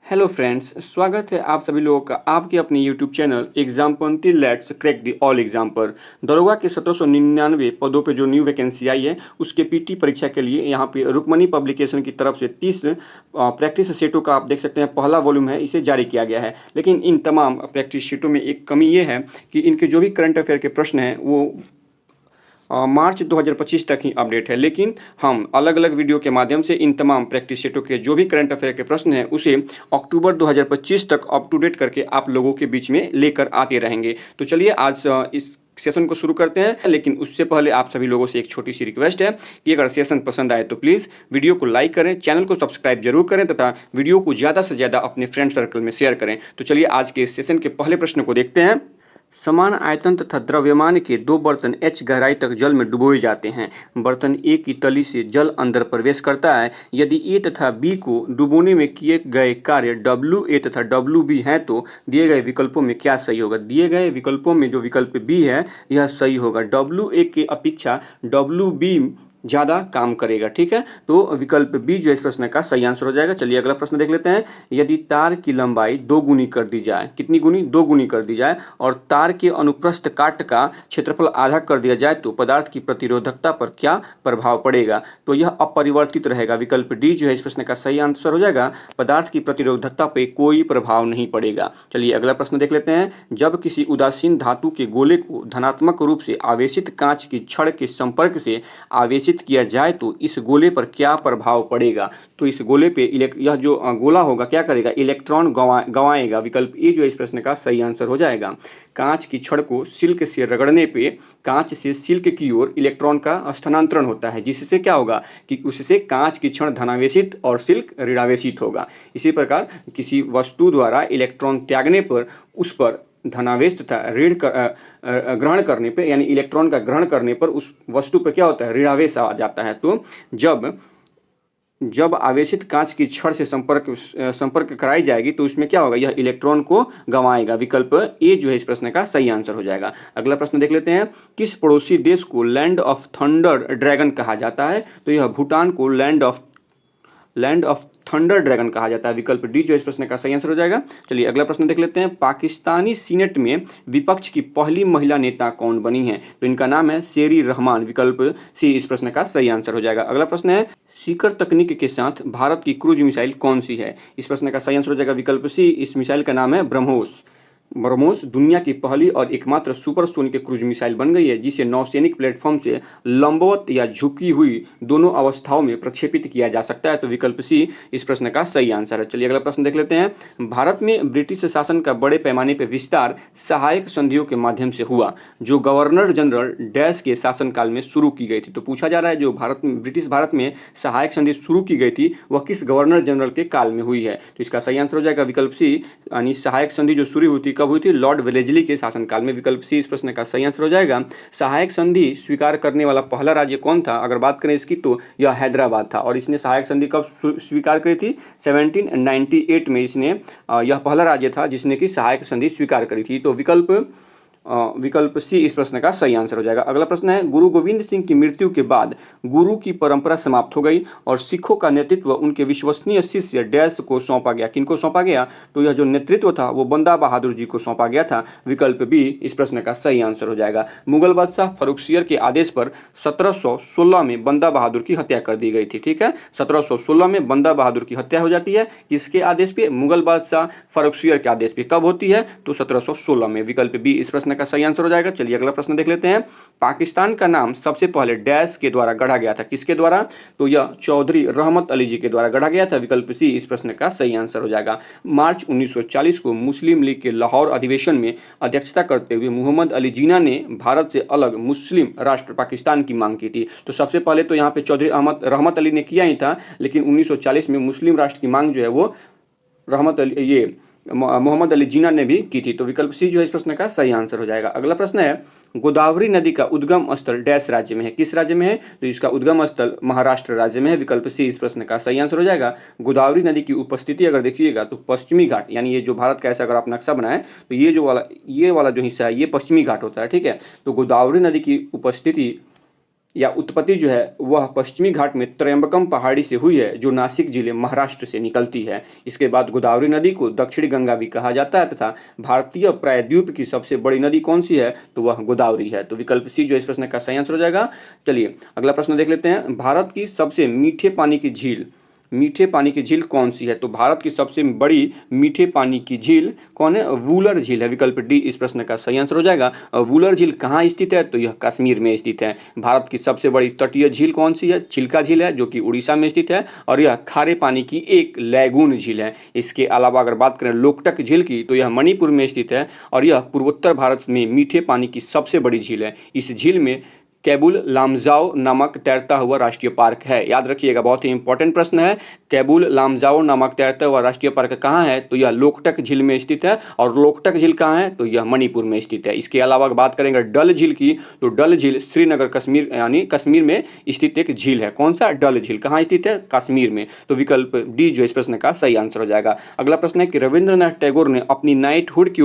Hello friends, स्वागत है आप सभी लोगों का आपके अपने यूट्यूब चैनल एग्जामपंथी let's crack the all exam पर। दरोगा के 1799 पदों पे जो न्यू वैकेंसी आई है उसके पीटी परीक्षा के लिए यहाँ पे रुक्मणी पब्लिकेशन की तरफ से 30 प्रैक्टिस सेटों का आप देख सकते हैं पहला वॉल्यूम है, इसे जारी किया गया है। लेकिन इन तमाम प्रैक्टिस सेटों में एक कमी ये है कि इनके जो भी करंट अफेयर के प्रश्न हैं वो मार्च 2025 तक ही अपडेट है। लेकिन हम अलग अलग वीडियो के माध्यम से इन तमाम प्रैक्टिस सेटों के जो भी करंट अफेयर के प्रश्न हैं उसे अक्टूबर 2025 तक अप टू डेट करके आप लोगों के बीच में लेकर आते रहेंगे। तो चलिए आज इस सेशन को शुरू करते हैं। लेकिन उससे पहले आप सभी लोगों से एक छोटी सी रिक्वेस्ट है कि अगर सेशन पसंद आए तो प्लीज़ वीडियो को लाइक करें, चैनल को सब्सक्राइब जरूर करें तथा वीडियो को ज़्यादा से ज़्यादा अपने फ्रेंड सर्कल में शेयर करें। तो चलिए आज के इस सेशन के पहले प्रश्न को देखते हैं। समान आयतन तथा द्रव्यमान के दो बर्तन H गहराई तक जल में डुबोए जाते हैं। बर्तन A की तली से जल अंदर प्रवेश करता है। यदि A तथा B को डुबोने में किए गए कार्य WA तथा WB हैं तो दिए गए विकल्पों में क्या सही होगा। दिए गए विकल्पों में जो विकल्प B है यह सही होगा। WA की अपेक्षा WB ज़्यादा काम करेगा। ठीक है, तो विकल्प बी जो इस प्रश्न का सही आंसर हो जाएगा। चलिए अगला प्रश्न देख लेते हैं। यदि तार की लंबाई 2 गुनी कर दी जाए, कितनी गुनी? 2 गुनी कर दी जाए और तार के अनुप्रस्थ काट का क्षेत्रफल आधा कर दिया जाए तो पदार्थ की प्रतिरोधकता पर क्या प्रभाव पड़ेगा। तो यह अपरिवर्तित रहेगा। विकल्प डी जो है इस प्रश्न का सही आंसर हो जाएगा। पदार्थ की प्रतिरोधकता पर कोई प्रभाव नहीं पड़ेगा। चलिए अगला प्रश्न देख लेते हैं। जब किसी उदासीन धातु के गोले को धनात्मक रूप से आवेशित कांच की छड़ के संपर्क से आवेशित किया जाए तो इस गोले पर क्या प्रभाव पड़ेगा। तो इस गोले पे यह जो गोला होगा क्या करेगा, इलेक्ट्रॉन गंवाएगा। विकल्प ए जो है इस प्रश्न का सही आंसर हो जाएगा। कांच की छड़ को सिल्क से रगड़ने पे कांच से सिल्क की ओर इलेक्ट्रॉन का स्थानांतरण होता है, जिससे क्या होगा कि उससे कांच की छड़ धनावेशित और सिल्क ऋणावेशित होगा। इसी प्रकार किसी वस्तु द्वारा इलेक्ट्रॉन त्यागने पर उस पर धनावेश तथा ऋण ग्रहण करने पे यानी इलेक्ट्रॉन का ग्रहण करने पर उस वस्तु पर क्या होता है, ऋणावेश आ जाता है। तो जब आवेशित कांच की छड़ से संपर्क कराई जाएगी तो उसमें क्या होगा, यह इलेक्ट्रॉन को गंवाएगा। विकल्प ए जो है इस प्रश्न का सही आंसर हो जाएगा। अगला प्रश्न देख लेते हैं। किस पड़ोसी देश को लैंड ऑफ थंडर ड्रैगन कहा जाता है। तो यह भूटान को लैंड ऑफ थंडर ड्रैगन कहा जाता है। विकल्प डी जो इस प्रश्न का सही आंसर हो जाएगा। चलिए अगला प्रश्न देख लेते हैं। पाकिस्तानी सीनेट में विपक्ष की पहली महिला नेता कौन बनी है। तो इनका नाम है शेरी रहमान। विकल्प सी इस प्रश्न का सही आंसर हो जाएगा। अगला प्रश्न है। सीकर तकनीक के साथ भारत की क्रूज मिसाइल कौन सी है। इस प्रश्न का सही आंसर हो जाएगा। विकल्प सी, इस मिसाइल का नाम है ब्रह्मोस दुनिया की पहली और एकमात्र सुपरसोनिक क्रूज मिसाइल बन गई है, जिसे नौसैनिक प्लेटफॉर्म से लंबवत या झुकी हुई दोनों अवस्थाओं में प्रक्षेपित किया जा सकता है। तो विकल्प सी इस प्रश्न का सही आंसर है। चलिए अगला प्रश्न देख लेते हैं। भारत में ब्रिटिश शासन का बड़े पैमाने पर विस्तार सहायक संधियों के माध्यम से हुआ, जो गवर्नर जनरल डैश के शासनकाल में शुरू की गई थी। तो पूछा जा रहा है जो ब्रिटिश भारत में सहायक संधि शुरू की गई थी वह किस गवर्नर जनरल के काल में हुई है। तो इसका सही आंसर हो जाएगा विकल्प सी, यानी सहायक संधि जो शुरू हुई थी कब हुई थी, लॉर्ड वेलेस्ली के शासनकाल में। विकल्प सी इस प्रश्न का सही आंसर हो जाएगा। सहायक संधि स्वीकार करने वाला पहला राज्य कौन था, अगर बात करें इसकी तो यह हैदराबाद था। और इसने सहायक संधि कब स्वीकार करी थी, 1798 में इसने यह पहला राज्य था जिसने की सहायक संधि स्वीकार करी थी। तो विकल्प सी इस प्रश्न का सही आंसर हो जाएगा। अगला प्रश्न है। गुरु गोविंद सिंह की मृत्यु के बाद गुरु की परंपरा समाप्त हो गई और सिखों का नेतृत्व उनके विश्वसनीय शिष्य डैश को सौंपा गया। किनको सौंपा गया, तो यह जो नेतृत्व था वो बंदा बहादुर जी को सौंपा गया था। विकल्प बी इस प्रश्न का सही आंसर हो जाएगा। मुगल बादशाह फर्रुखसियर के आदेश पर 1716 में बंदा बहादुर की हत्या कर दी गई थी। ठीक है, 1716 में बंदा बहादुर की हत्या हो जाती है। किसके आदेश पे, मुगल बादशाह फर्रुखसियर के आदेश पे। कब होती है, तो 1716 में। विकल्प बी इस प्रश्न का सही आंसर हो जाएगा। चलिए अगला प्रश्न देख लेते हैं। पाकिस्तान का नाम सबसे पहले डैश के द्वारा गढ़ा गया था। किसके द्वारा, तो यह चौधरी रहमत अली जी के द्वारा गढ़ा गया था। विकल्प सी इस प्रश्न का सही आंसर हो जाएगा। मार्च 1940 को मुस्लिम लीग के लाहौर अधिवेशन में अध्यक्षता करते हुए मोहम्मद अली जिन्ना ने भारत से अलग मुस्लिम राष्ट्र पाकिस्तान की मांग की थी। तो सबसे पहले तो यहाँ पे चौधरी रहमत अली ने किया ही था, लेकिन 1940 में मुस्लिम राष्ट्र की मांग जो है वो मोहम्मद अली जिन्ना ने भी की थी। तो विकल्प सी जो है इस प्रश्न का सही आंसर हो जाएगा। अगला प्रश्न है। गोदावरी नदी का उद्गम स्थल डैश राज्य में है। किस राज्य में है, तो इसका उद्गम स्थल महाराष्ट्र राज्य में है। विकल्प सी इस प्रश्न का सही आंसर हो जाएगा। गोदावरी नदी की उपस्थिति अगर देखिएगा तो पश्चिमी घाट, यानी ये जो भारत का ऐसा अगर आप नक्शा बनाए तो ये वाला जो हिस्सा है ये पश्चिमी घाट होता है। ठीक है, तो गोदावरी नदी की उपस्थिति या उत्पत्ति जो है वह पश्चिमी घाट में त्रयंबकम पहाड़ी से हुई है, जो नासिक जिले महाराष्ट्र से निकलती है। इसके बाद गोदावरी नदी को दक्षिणी गंगा भी कहा जाता है तथा भारतीय प्रायद्वीप की सबसे बड़ी नदी कौन सी है, तो वह गोदावरी है। तो विकल्प सी जो इस प्रश्न का सही आंसर हो जाएगा। चलिए अगला प्रश्न देख लेते हैं। भारत की सबसे मीठे पानी की झील कौन सी है? तो भारत की सबसे बड़ी मीठे पानी की झील कौन है? वूलर झील है। विकल्प डी इस प्रश्न का सही आंसर हो जाएगा। वूलर झील कहाँ स्थित है? तो यह कश्मीर में स्थित है। भारत की सबसे बड़ी तटीय झील कौन सी है? चिल्का झील है, जो कि उड़ीसा में स्थित है और यह खारे पानी की एक लैगून झील है। इसके अलावा अगर बात करें लोकटक झील की, तो यह मणिपुर में स्थित है और यह पूर्वोत्तर भारत में मीठे पानी की सबसे बड़ी झील है। इस झील में कैबुल लामजाओ नामक तैरता हुआ राष्ट्रीय पार्क है। याद रखिएगा, बहुत ही इंपॉर्टेंट प्रश्न है। कैबुल लामजाओ नामक तैरता हुआ राष्ट्रीय पार्क कहाँ है? तो यह लोकटक झील में स्थित है। और लोकटक झील कहाँ है? तो यह मणिपुर में स्थित है। इसके अलावा बात करेंगे डल झील की, तो डल झील श्रीनगर कश्मीर यानी कश्मीर में स्थित एक झील है। कौन सा? डल झील कहाँ स्थित है? कश्मीर में। तो विकल्प डी जो इस प्रश्न का सही आंसर हो जाएगा। अगला प्रश्न है कि रविंद्रनाथ टैगोर ने अपनी नाइटहुड की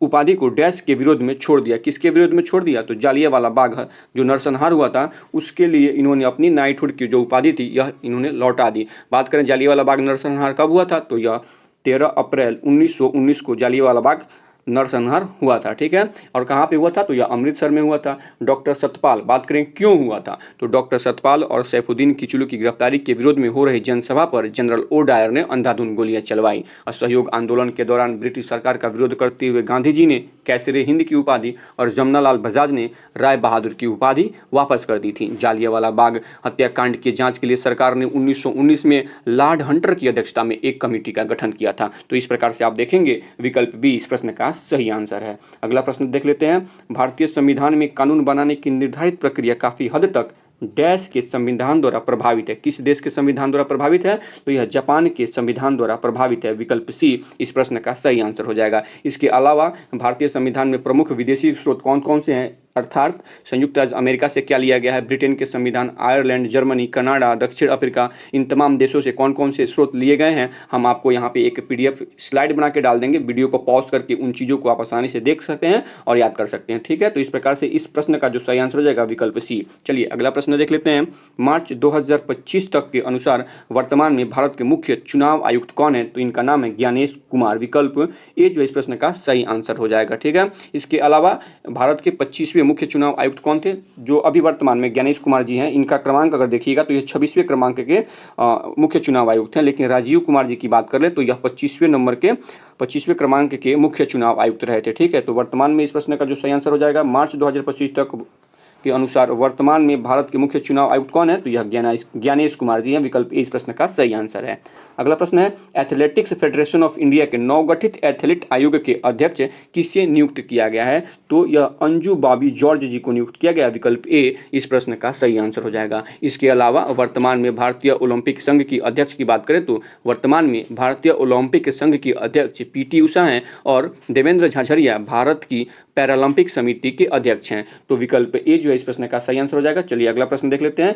उपाधि को डैश के विरोध में छोड़ दिया। किसके विरोध में छोड़ दिया? तो जालियांवाला बाग जो नरसंहार हुआ था उसके लिए इन्होंने अपनी नाइटहुड की जो उपाधि थी यह इन्होंने लौटा दी। बात करें जालियांवाला बाग नरसंहार कब हुआ था? तो यह 13 अप्रैल 1919 को जालियांवाला बाग नरसंहार हुआ था। ठीक है, और कहाँ पे हुआ था? तो यह अमृतसर में हुआ था। डॉक्टर सतपाल, बात करें क्यों हुआ था, तो डॉक्टर सतपाल और सैफुद्दीन किचलू की गिरफ्तारी के विरोध में हो रही जनसभा पर जनरल ओ डायर ने अंधाधुंध गोलियां चलवाई। असहयोग आंदोलन के दौरान ब्रिटिश सरकार का विरोध करते हुए गांधी जी ने कैसरे हिंद की उपाधि और जमनालाल बजाज ने राय बहादुर की उपाधि वापस कर दी थी। जालियांवाला बाग हत्याकांड की जांच के लिए सरकार ने 1919 में लॉर्ड हंटर की अध्यक्षता में एक कमेटी का गठन किया था। तो इस प्रकार से आप देखेंगे विकल्प बी इस प्रश्न का सही आंसर है। अगला प्रश्न देख लेते हैं। भारतीय संविधान में कानून बनाने की निर्धारित प्रक्रिया काफी हद तक डैश के संविधान द्वारा प्रभावित है। किस देश के संविधान द्वारा प्रभावित है? तो यह जापान के संविधान द्वारा प्रभावित है। विकल्प सी इस प्रश्न का सही आंसर हो जाएगा। इसके अलावा भारतीय संविधान में प्रमुख विदेशी स्रोत कौन कौन से हैं, अर्थात संयुक्त राज्य अमेरिका से क्या लिया गया है, ब्रिटेन के संविधान, आयरलैंड, जर्मनी, कनाडा, दक्षिण अफ्रीका, इन तमाम देशों से कौन कौन से स्रोत लिए गए हैं हम आपको यहाँ पे एक PDF स्लाइड बना के डाल देंगे। वीडियो को पॉज करके उन चीज़ों को आप आसानी से देख सकते हैं और याद कर सकते हैं। ठीक है, तो इस प्रकार से इस प्रश्न का जो सही आंसर हो जाएगा विकल्प सी। चलिए अगला प्रश्न देख लेते हैं। मार्च 2025 तक के अनुसार वर्तमान में भारत के मुख्य चुनाव आयुक्त कौन है? तो इनका नाम है ज्ञानेश कुमार। विकल्प ए जो इस प्रश्न का सही आंसर हो जाएगा। ठीक है, इसके अलावा भारत के 25वें मुख्य चुनाव आयुक्त कौन थे जो अभी वर्तमान में ज्ञानेश कुमार जी हैं? इनका क्रमांक अगर देखिएगा तो ये 26वें क्रमांक के मुख्य चुनाव आयुक्त हैं। लेकिन राजीव कुमार जी की बात कर ले तो यह 25वें क्रमांक के मुख्य चुनाव आयुक्त रहे थे। ठीक है, तो वर्तमान में इस प्रश्न का जो सही आंसर हो जाएगा मार्च 2025 तक के अनुसार वर्तमान में भारत के मुख्य चुनाव आयुक्त कौन है? तो यह ज्ञानेश कुमार जी हैं। विकल्प ए इस प्रश्न का सही आंसर है। अगला प्रश्न है एथलेटिक्स फेडरेशन ऑफ इंडिया के नवगठित एथलीट आयोग के अध्यक्ष किसे नियुक्त किया गया है? तो यह अंजू बॉबी जॉर्ज जी को नियुक्त किया गया। विकल्प ए इस प्रश्न का सही आंसर हो जाएगा। इसके अलावा वर्तमान में भारतीय ओलंपिक संघ की अध्यक्ष की बात करें तो वर्तमान में भारतीय ओलंपिक संघ की अध्यक्ष PT उषा हैं और देवेंद्र झाझरिया भारत की पैरालंपिक समिति के अध्यक्ष हैं। तो विकल्प ए जो है इस प्रश्न का सही आंसर हो जाएगा। चलिए अगला प्रश्न देख लेते हैं।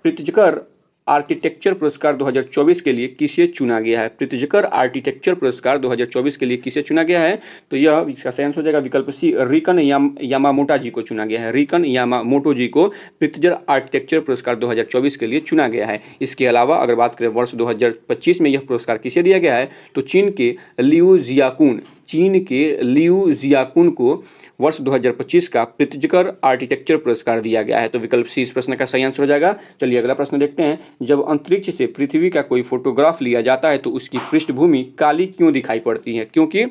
प्रित्जकर आर्किटेक्चर पुरस्कार 2024 के लिए किसे चुना गया है? प्रित्जकर आर्किटेक्चर पुरस्कार 2024 के लिए किसे चुना गया है? तो यह इसका सही आंसर हो जाएगा विकल्प सी, रिकन यामामोटा जी को चुना गया है। रिकन यामामोटो जी को प्रित्जकर आर्किटेक्चर पुरस्कार 2024 के लिए चुना गया है। इसके अलावा अगर बात करें वर्ष 2025 में यह पुरस्कार किसे दिया गया है? तो चीन के लियू जियाकुन को वर्ष 2025 का प्रित्जकर आर्किटेक्चर पुरस्कार दिया गया है। तो विकल्प सी इस प्रश्न का सही आंसर हो जाएगा। चलिए अगला प्रश्न देखते हैं। जब अंतरिक्ष से पृथ्वी का कोई फोटोग्राफ लिया जाता है तो उसकी पृष्ठभूमि काली क्यों दिखाई पड़ती है? क्योंकि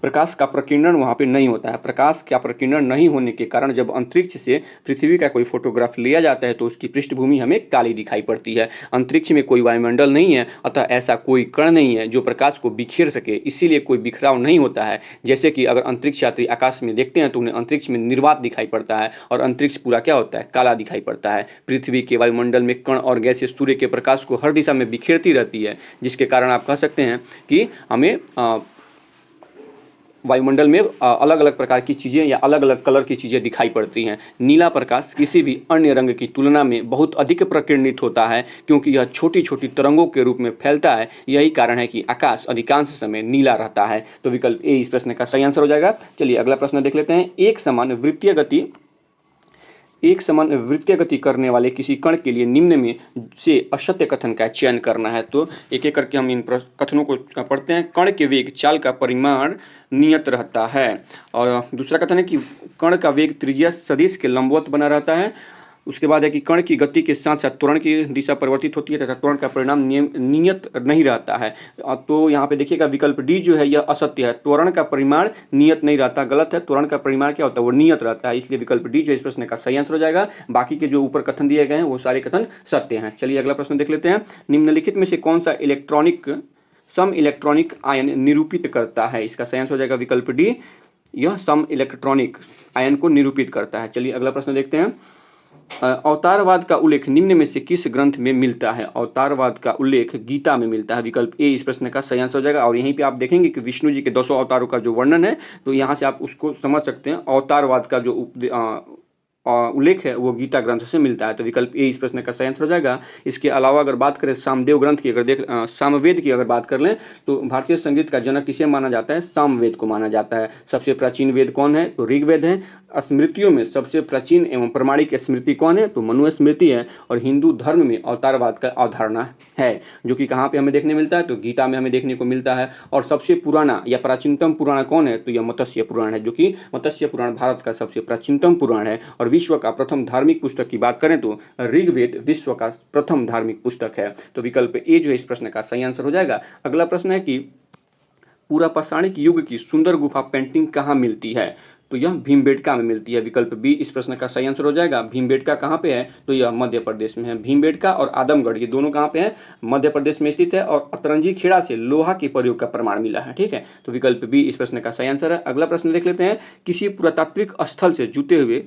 प्रकाश का प्रकीर्णन वहाँ पे नहीं होता है। प्रकाश का प्रकीर्णन नहीं होने के कारण जब अंतरिक्ष से पृथ्वी का कोई फोटोग्राफ लिया जाता है तो उसकी पृष्ठभूमि हमें काली दिखाई पड़ती है। अंतरिक्ष में कोई वायुमंडल नहीं है, अतः ऐसा कोई कण नहीं है जो प्रकाश को बिखेर सके, इसीलिए कोई बिखराव नहीं होता है। जैसे कि अगर अंतरिक्ष यात्री आकाश में देखते हैं तो उन्हें अंतरिक्ष में निर्वात दिखाई पड़ता है और अंतरिक्ष पूरा क्या होता है? काला दिखाई पड़ता है। पृथ्वी के वायुमंडल में कण और गैसें सूर्य के प्रकाश को हर दिशा में बिखेरती रहती है, जिसके कारण आप कह सकते हैं कि हमें वायुमंडल में अलग अलग प्रकार की चीज़ें या अलग अलग कलर की चीज़ें दिखाई पड़ती हैं। नीला प्रकाश किसी भी अन्य रंग की तुलना में बहुत अधिक प्रकीर्णित होता है क्योंकि यह छोटी छोटी तरंगों के रूप में फैलता है। यही कारण है कि आकाश अधिकांश समय नीला रहता है। तो विकल्प ए इस प्रश्न का सही आंसर हो जाएगा। चलिए अगला प्रश्न देख लेते हैं। एक समान वृत्तीय गति एक समान वृत्तीय गति करने वाले किसी कण के लिए निम्न में से असत्य कथन का चयन करना है। तो एक एक करके हम इन कथनों को पढ़ते हैं। कण के वेग चाल का परिमाण नियत रहता है। और दूसरा कथन है कि कण का वेग त्रिज्या सदिश के लंबवत बना रहता है। उसके बाद है कि कण की गति के साथ साथ त्वरण की दिशा परिवर्तित होती है तथा त्वरण का परिणाम नियत नहीं रहता है। तो यहाँ पे देखिएगा विकल्प डी जो है यह असत्य है। त्वरण का परिमाण नियत नहीं रहता, गलत है। त्वरण का परिमाण क्या होता है, वो नियत रहता है, इसलिए विकल्प डी जो इस प्रश्न का सही आंसर हो जाएगा। बाकी के जो ऊपर कथन दिए गए हैं वो सारे कथन सत्य हैं। चलिए अगला प्रश्न देख लेते हैं। निम्नलिखित में से कौन सा सम इलेक्ट्रॉनिक आयन निरूपित करता है? इसका सही आंसर हो जाएगा विकल्प डी, यह सम इलेक्ट्रॉनिक आयन को निरूपित करता है। चलिए अगला प्रश्न देखते हैं। अवतारवाद का उल्लेख निम्न में से किस ग्रंथ में मिलता है? अवतारवाद का उल्लेख गीता में मिलता है। विकल्प ए इस प्रश्न का सही आंसर हो जाएगा। और यहीं पे आप देखेंगे कि विष्णु जी के 200 अवतारों का जो वर्णन है, तो यहाँ से आप उसको समझ सकते हैं। अवतारवाद का जो उल्लेख है वो गीता ग्रंथ से मिलता है। तो विकल्प ए इस प्रश्न का सही आंसर हो जाएगा। इसके अलावा अगर बात करें सामदेव ग्रंथ की, सामवेद की अगर बात कर लें तो भारतीय संगीत का जनक किसे माना जाता है? सामवेद को माना जाता है। सबसे प्राचीन वेद कौन है? तो ऋग्वेद है। स्मृतियों में सबसे प्राचीन एवं प्रमाणिक स्मृति कौन है? तो मनुस्मृति है। और हिंदू धर्म में अवतारवाद का अवधारणा है, जो कि कहाँ पे हमें देखने मिलता है? तो गीता में हमें देखने को मिलता है। और सबसे पुराना या प्राचीनतम पुराण कौन है? तो यह मत्स्य पुराण है, जो कि मत्स्य पुराण भारत का सबसे प्राचीनतम पुराण है। और विश्व का प्रथम धार्मिक पुस्तक की बात करें तो ऋग्वेद विश्व का प्रथम धार्मिक पुस्तक है। तो विकल्प ए जो है इस प्रश्न का सही आंसर हो जाएगा। अगला प्रश्न है कि पूरा पाषाणिक युग की सुंदर गुफा पेंटिंग कहाँ मिलती है? तो यह भीमबेटका में मिलती है। विकल्प बी इस प्रश्न का सही आंसर हो जाएगा। भीमबेटका कहाँ पे है? तो यह मध्य प्रदेश में है। भीमबेटका और आदमगढ़ ये दोनों कहाँ पे हैं? मध्य प्रदेश में स्थित है। और अतरंजी खेड़ा से लोहा के प्रयोग का प्रमाण मिला है। ठीक है, तो विकल्प बी इस प्रश्न का सही आंसर है। अगला प्रश्न देख लेते हैं। किसी पुरातात्विक स्थल से जुटे हुए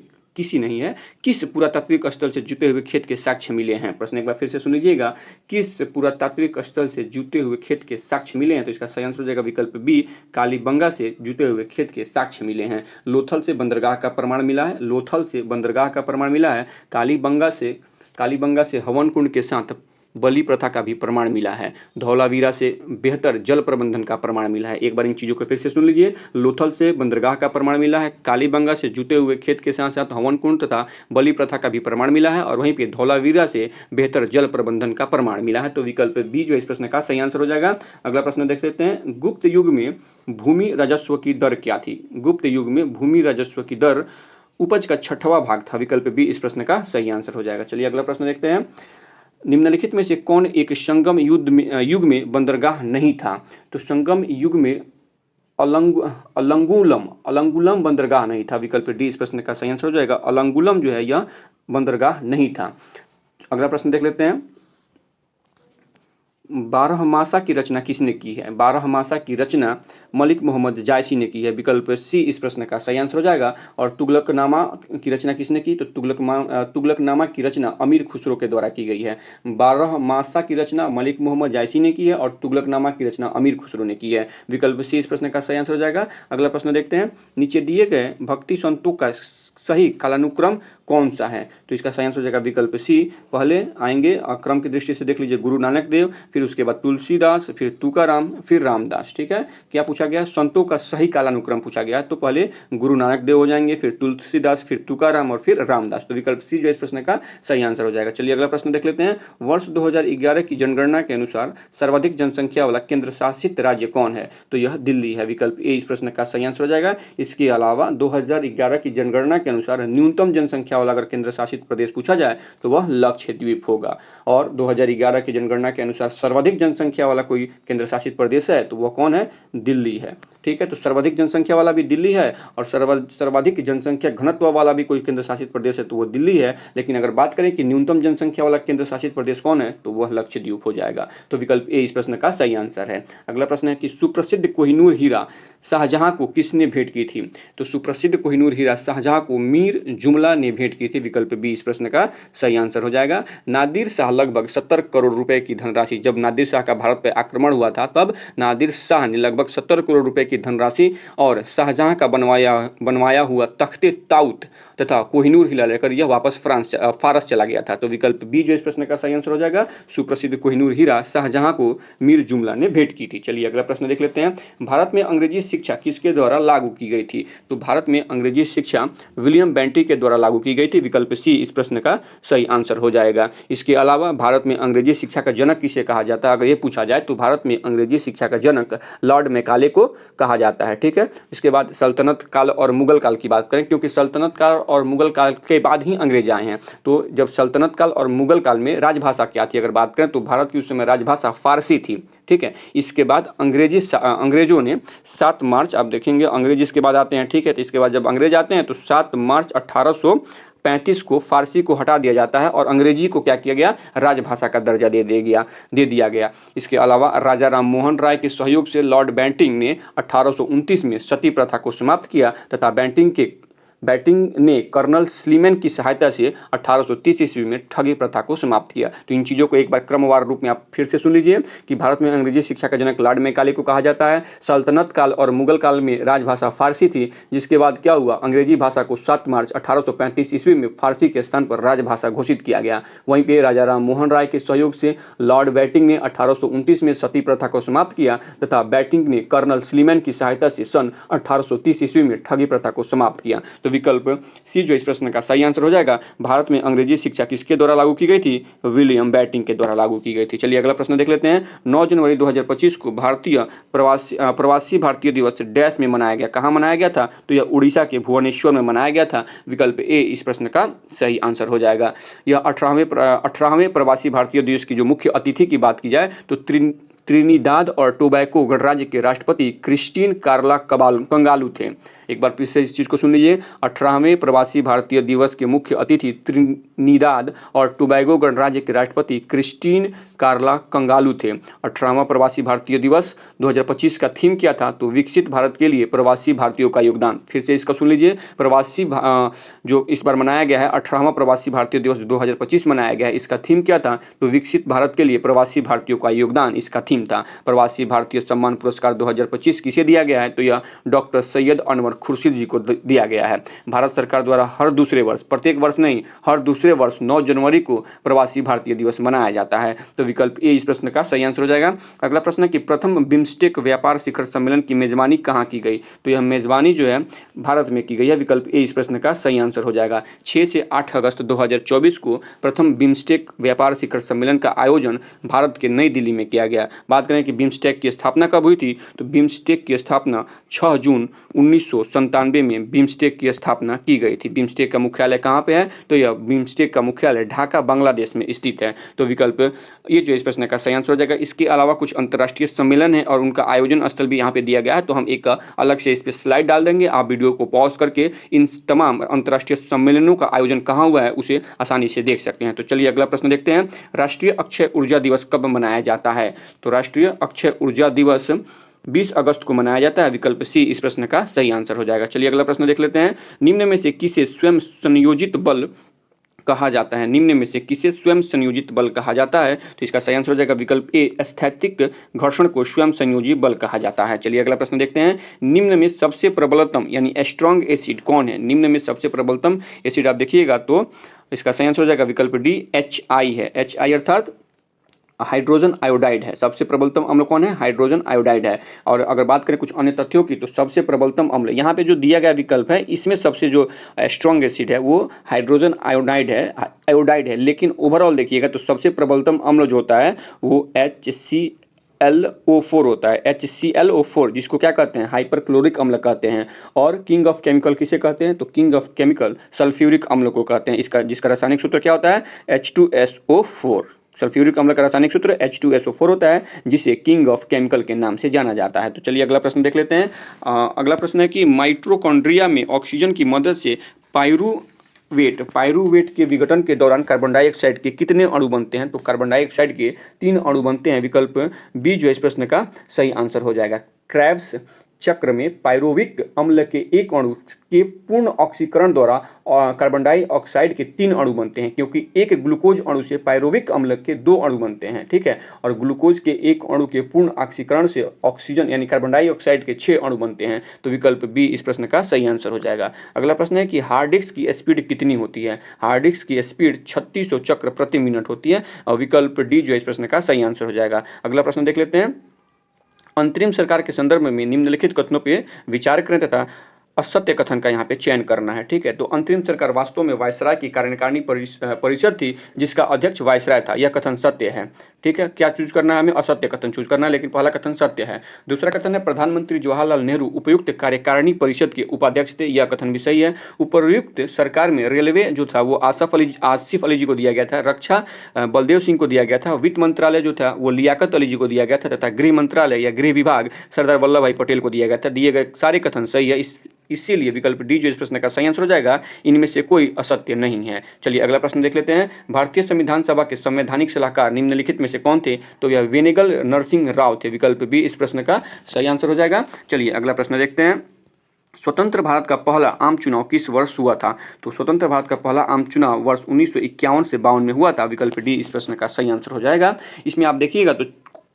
किस पुरातात्विक स्थल से जुटे हुए खेत के साक्ष्य मिले हैं? प्रश्न एक बार फिर से सुन लीजिएगा। किस पुरातात्विक स्थल से जुटे हुए खेत के साक्ष्य मिले हैं? तो इसका सही आंसर हो जाएगा विकल्प बी, कालीबंगा से जुटे हुए खेत के साक्ष्य मिले हैं। लोथल से बंदरगाह का प्रमाण मिला है। लोथल से बंदरगाह का प्रमाण मिला है। कालीबंगा से हवन कुंड के साथ बलि प्रथा का भी प्रमाण मिला है। धौलावीरा से बेहतर जल प्रबंधन का प्रमाण मिला है। एक बार इन चीज़ों को फिर से सुन लीजिए। लोथल से बंदरगाह का प्रमाण मिला है। कालीबंगा से जुटे हुए खेत के साथ साथ हवन कुंड तथा बलि प्रथा का भी प्रमाण मिला है। और वहीं पे धौलावीरा से बेहतर जल प्रबंधन का प्रमाण मिला है। तो विकल्प बी जो इस प्रश्न का सही आंसर हो जाएगा। अगला प्रश्न देख लेते हैं। गुप्त युग में भूमि राजस्व की दर क्या थी? गुप्त युग में भूमि राजस्व की दर उपज का 6वां भाग था। विकल्प बी इस प्रश्न का सही आंसर हो जाएगा। चलिए अगला प्रश्न देखते हैं। निम्नलिखित में से कौन एक संगम युग में बंदरगाह नहीं था? तो संगम युग में अलंगुलम बंदरगाह नहीं था। विकल्प डी इस प्रश्न का सही आंसर हो जाएगा। अलंगुलम जो है यह बंदरगाह नहीं था। अगला प्रश्न देख लेते हैं। बारहमासा की रचना किसने की है? बारहमासा की रचना मलिक मोहम्मद जायसी ने की है। विकल्प सी इस प्रश्न का सही आंसर हो जाएगा। और तुगलकनामा की रचना किसने की? तो तुगलकनामा की रचना अमीर खुसरो के द्वारा की गई है। बारहमासा की रचना मलिक मोहम्मद जायसी ने की है और तुगलकनामा की रचना अमीर खुसरो ने की है। विकल्प सी इस प्रश्न का सही आंसर हो जाएगा। अगला प्रश्न देखते हैं। नीचे दिए गए भक्ति संतों का सही कालानुक्रम कौन सा है? तो इसका सही आंसर हो जाएगा विकल्प सी। पहले आएंगे क्रम की दृष्टि से देख लीजिए, गुरु नानक देव, फिर उसके बाद तुलसीदास, फिर तुकाराम, फिर रामदास। ठीक है, क्या पूछा गया? संतों का सही कालानुक्रम पूछा गया। तो पहले गुरु नानक देव हो जाएंगे, फिर तुलसीदास, फिर तुकाराम और फिर रामदास। तो विकल्प सी जो इस प्रश्न का सही आंसर हो जाएगा। चलिए अगला प्रश्न देख लेते हैं। वर्ष 2011 की जनगणना के अनुसार सर्वाधिक जनसंख्या वाला केंद्र शासित राज्य कौन है? तो यह दिल्ली है। विकल्प ए इस प्रश्न का सही आंसर हो जाएगा। इसके अलावा 2011 की जनगणना के अनुसार न्यूनतम जनसंख्या वाला अगर केंद्र शासित प्रदेश पूछा जाए तो वह लक्षद्वीप होगा। और 2011 की जनगणना के अनुसार सर्वाधिक जनसंख्या वाला कोई केंद्र शासित प्रदेश है तो वह कौन है? दिल्ली है। ठीक है, तो सर्वाधिक जनसंख्या वाला भी दिल्ली है और सर्वाधिक जनसंख्या घनत्व वाला भी कोई केंद्र शासित प्रदेश है तो वो दिल्ली है। लेकिन अगर बात करें कि न्यूनतम जनसंख्या वाला केंद्र शासित प्रदेश कौन है तो वह लक्षद्वीप हो जाएगा। तो विकल्प ए इस प्रश्न का सही आंसर है। अगला प्रश्न है कि सुप्रसिद्ध कोहिनूर हीरा शाहजहां को किसने भेंट की थी? तो सुप्रसिद्ध कोहिनूर हीरा शाहजहां को मीर जुमला ने भेंट की थी। विकल्प बी इस प्रश्न का सही आंसर हो जाएगा। नादिर शाह लगभग 70 करोड़ रुपए की धनराशि, जब नादिर शाह का भारत पर आक्रमण हुआ था तब नादिर शाह ने लगभग 70 करोड़ रुपए की धनराशि और शाहजहां का बनवाया हुआ तख्ते ताउत तथा कोहिनूर हीरा लेकर यह वापस फारस चला गया था। तो विकल्प बी जो इस प्रश्न का सही आंसर हो जाएगा। सुप्रसिद्ध कोहिनूर हीरा शाहजहां को मीर जुमला ने भेंट की थी। चलिए अगला प्रश्न देख लेते हैं। भारत में अंग्रेजी शिक्षा किसके द्वारा लागू की गई थी? तो भारत में अंग्रेजी शिक्षा विलियम बेंटिक के द्वारा लागू की गई थी। विकल्प सी इस प्रश्न का सही आंसर हो जाएगा। इसके अलावा भारत में अंग्रेजी शिक्षा का जनक किसे कहा जाता है? अगर ये पूछा जाए तो भारत में अंग्रेजी शिक्षा का जनक लॉर्ड मैकाले को कहा जाता है। ठीक है, इसके बाद सल्तनत काल और मुगल काल की बात करें, क्योंकि सल्तनत काल और मुगल काल के बाद ही अंग्रेज आए हैं। तो जब सल्तनत काल और मुगल काल में राजभाषा क्या थी अगर बात करें तो भारत की उस समय राजभाषा फारसी थी। ठीक है, इसके बाद अंग्रेजों ने 7 मार्च, आप देखेंगे अंग्रेज इसके बाद आते हैं। ठीक है, तो इसके बाद जब अंग्रेज आते हैं तो 7 मार्च 1835 को फारसी को हटा दिया जाता है और अंग्रेजी को क्या किया गया? राजभाषा का दर्जा दे दिया गया। इसके अलावा राजा राम मोहन राय के सहयोग से लॉर्ड बेंटिंक ने 1829 में सती प्रथा को समाप्त किया तथा बेंटिंक ने कर्नल स्लीमैन की सहायता से 1830 ईस्वी में ठगी प्रथा को समाप्त किया। तो इन चीज़ों को एक बार क्रमवार रूप में आप फिर से सुन लीजिए कि भारत में अंग्रेजी शिक्षा का जनक लॉर्ड मैकाले को कहा जाता है। सल्तनत काल और मुगल काल में राजभाषा फारसी थी, जिसके बाद क्या हुआ? अंग्रेजी भाषा को 7 मार्च 1835 ईस्वी में फारसी के स्थान पर राजभाषा घोषित किया गया। वहीं पर राजा राम मोहन राय के सहयोग से लॉर्ड बेंटिंक ने 1829 में सती प्रथा को समाप्त किया तथा बेंटिंक ने कर्नल स्लीमैन की सहायता से सन 1830 ईस्वी में ठगी प्रथा को समाप्त किया। तो विकल्प सी जो इस प्रश्न का सही आंसर हो जाएगा। भारत में अंग्रेजी शिक्षा किसके द्वारा लागू की गई थी? विलियम बेंटिक के द्वारा लागू की गई थी। चलिए अगला प्रश्न देख लेते हैं। 9 जनवरी 2025 को भारतीय प्रवासी भारतीय दिवस डैश में मनाया गया। कहाँ मनाया गया था? तो यह उड़ीसा के भुवनेश्वर में मनाया गया था। विकल्प ए इस प्रश्न का सही आंसर हो जाएगा। यह 18वें प्रवासी भारतीय दिवस की जो मुख्य अतिथि की बात की जाए तो त्रिनिदाद और टोबैको गणराज्य के राष्ट्रपति क्रिस्टीन कार्ला कंगालू थे। एक बार फिर से इस चीज़ को सुन लीजिए। 18वें प्रवासी भारतीय दिवस के मुख्य अतिथि त्रिनिदाद और टोबैगो गणराज्य के राष्ट्रपति क्रिस्टीन कार्ला कंगालू थे। 18वां प्रवासी भारतीय दिवस 2025 का थीम क्या था? तो विकसित भारत के लिए प्रवासी भारतीयों का योगदान। फिर से इसका सुन लीजिए। जो इस बार मनाया गया है 18वां प्रवासी भारतीय दिवस 2025 मनाया गया है, इसका थीम क्या था? तो विकसित भारत के लिए प्रवासी भारतीयों का योगदान इसका थीम था। प्रवासी भारतीय सम्मान पुरस्कार 2025 किसे दिया गया है? तो यह डॉक्टर सैयद अनवर खुर्शीद जी को दिया गया है। भारत सरकार द्वारा हर दूसरे वर्ष, प्रत्येक वर्ष नहीं, हर दूसरे वर्ष 9 जनवरी को प्रवासी भारतीय दिवस मनाया जाता है। तो विकल्प ए इस प्रश्न का सही आंसर हो जाएगा। अगला प्रश्न है कि प्रथम बिम्स्टेक व्यापार शिखर सम्मेलन की मेजबानी कहाँ की गई? तो यह मेजबानी जो है भारत में की गई है। विकल्प ए इस प्रश्न का सही आंसर हो जाएगा। 6 से 8 अगस्त 2024 को प्रथम बिम्स्टेक व्यापार शिखर सम्मेलन का आयोजन भारत के नई दिल्ली में किया गया। बात करें कि बिम्स्टेक की स्थापना कब हुई थी? तो बिम्स्टेक की स्थापना 6 जून 1997 में बिम्स्टेक की स्थापना की गई थी। बिम्स्टेक का मुख्यालय कहाँ पे है? तो यह बिम्स्टेक का मुख्यालय ढाका बांग्लादेश में स्थित है। तो विकल्प ये जो इस प्रश्न का सही आंसर हो जाएगा। इसके अलावा कुछ अंतर्राष्ट्रीय सम्मेलन है और उनका आयोजन स्थल भी यहाँ पे दिया गया है, तो हम एक अलग से इस पर स्लाइड डाल देंगे। आप वीडियो को पॉज करके इन तमाम अंतर्राष्ट्रीय सम्मेलनों का आयोजन कहाँ हुआ है उसे आसानी से देख सकते हैं। तो चलिए अगला प्रश्न देखते हैं। राष्ट्रीय अक्षय ऊर्जा दिवस कब मनाया जाता है? तो राष्ट्रीय अक्षय ऊर्जा दिवस 20 अगस्त को मनाया जाता है। विकल्प सी इस प्रश्न का सही आंसर हो जाएगा। चलिए अगला प्रश्न देख लेते हैं। निम्न में से किसे स्वयं संयोजित बल कहा जाता है? निम्न में से किसे स्वयं संयोजित बल कहा जाता है? तो इसका सही आंसर हो जाएगा विकल्प ए, स्थैतिक घर्षण को स्वयं संयोजी बल कहा जाता है। चलिए अगला प्रश्न देखते हैं। निम्न में सबसे प्रबलतम यानी स्ट्रॉन्ग एसिड कौन है? निम्न में सबसे प्रबलतम एसिड आप देखिएगा तो इसका सही आंसर हो जाएगा विकल्प डी, HI है। HI अर्थात हाइड्रोजन आयोडाइड है। सबसे प्रबलतम अम्ल कौन है? हाइड्रोजन आयोडाइड है। और अगर बात करें कुछ अन्य तथ्यों की तो सबसे प्रबलतम अम्ल यहाँ पे जो दिया गया विकल्प है इसमें सबसे जो स्ट्रॉन्ग एसिड है वो हाइड्रोजन आयोडाइड है, लेकिन ओवरऑल देखिएगा तो सबसे प्रबलतम अम्ल जो होता है वो HClO4 होता है। HClO4 जिसको क्या कहते हैं? हाइपरक्लोरिक अम्ल कहते हैं। और किंग ऑफ केमिकल किसे कहते हैं? तो किंग ऑफ केमिकल सल्फ्यूरिक अम्ल को कहते हैं। जिसका रासायनिक सूत्र क्या होता है? H2SO4। सल्फ्यूरिक अम्ल का रासायनिक सूत्र H2SO4 होता है, जिसे किंग ऑफ केमिकल के नाम से जाना जाता है। तो चलिए अगला प्रश्न देख लेते हैं। अगला प्रश्न है कि माइटोकॉन्ड्रिया में ऑक्सीजन की मदद से पाइरूवेट के विघटन के दौरान कार्बन डाइऑक्साइड के कितने अणु बनते हैं? तो कार्बन डाइऑक्साइड के 3 अणु बनते हैं। विकल्प बी जो इस प्रश्न का सही आंसर हो जाएगा। क्रेब्स चक्र में पाइरुविक अम्ल के एक अणु के पूर्ण ऑक्सीकरण द्वारा कार्बन डाइऑक्साइड के 3 अणु बनते हैं, क्योंकि एक ग्लूकोज अणु से पाइरुविक अम्ल के 2 अणु बनते हैं। ठीक है, और ग्लूकोज के एक अणु के पूर्ण ऑक्सीकरण से ऑक्सीजन यानी कार्बन डाइऑक्साइड के 6 अणु बनते हैं। तो विकल्प बी इस प्रश्न का सही आंसर हो जाएगा। अगला प्रश्न है कि हार्ड डिस्क की स्पीड कितनी होती है? हार्ड डिस्क की स्पीड 3600 चक्र प्रति मिनट होती है। और विकल्प डी जो इस प्रश्न का सही आंसर हो जाएगा। अगला प्रश्न देख लेते हैं। अंतरिम सरकार के संदर्भ में निम्नलिखित कथनों पे विचार करें तथा असत्य कथन का यहाँ पे चयन करना है। ठीक है, तो अंतरिम सरकार वास्तव में वायसराय की कार्यकारिणी परिषद थी जिसका अध्यक्ष वायसराय था, यह कथन सत्य है। ठीक है, क्या चूज करना है हमें? असत्य कथन चूज करना है, लेकिन पहला कथन सत्य है। दूसरा कथन है प्रधानमंत्री जवाहरलाल नेहरू उपयुक्त कार्यकारिणी परिषद के उपाध्यक्ष थे, यह कथन भी सही है। उपयुक्त सरकार में रेलवे जो था वो आसिफ अली जी को दिया गया था, रक्षा बलदेव सिंह को दिया गया था, वित्त मंत्रालय जो था वो लियाकत अली जी को दिया गया था तथा गृह मंत्रालय या गृह विभाग सरदार वल्लभ भाई पटेल को दिया गया था। दिए गए सारे कथन सही है, इसीलिए विकल्प डी जो इस प्रश्न का सही आंसर हो जाएगा, इनमें से कोई असत्य नहीं है। चलिए अगला प्रश्न देख लेते हैं। भारतीय संविधान सभा के संवैधानिक सलाहकार निम्नलिखित में से कौन थे? तो यह वेनेगल नरसिंह राव थे। विकल्प बी इस प्रश्न का सही आंसर हो जाएगा। चलिए अगला प्रश्न देखते हैं। स्वतंत्र भारत का पहला आम चुनाव किस वर्ष हुआ था? तो स्वतंत्र भारत का पहला आम चुनाव वर्ष 1951 से 52 में हुआ था। विकल्प डी इस प्रश्न का सही आंसर हो जाएगा। इसमें आप देखिएगा तो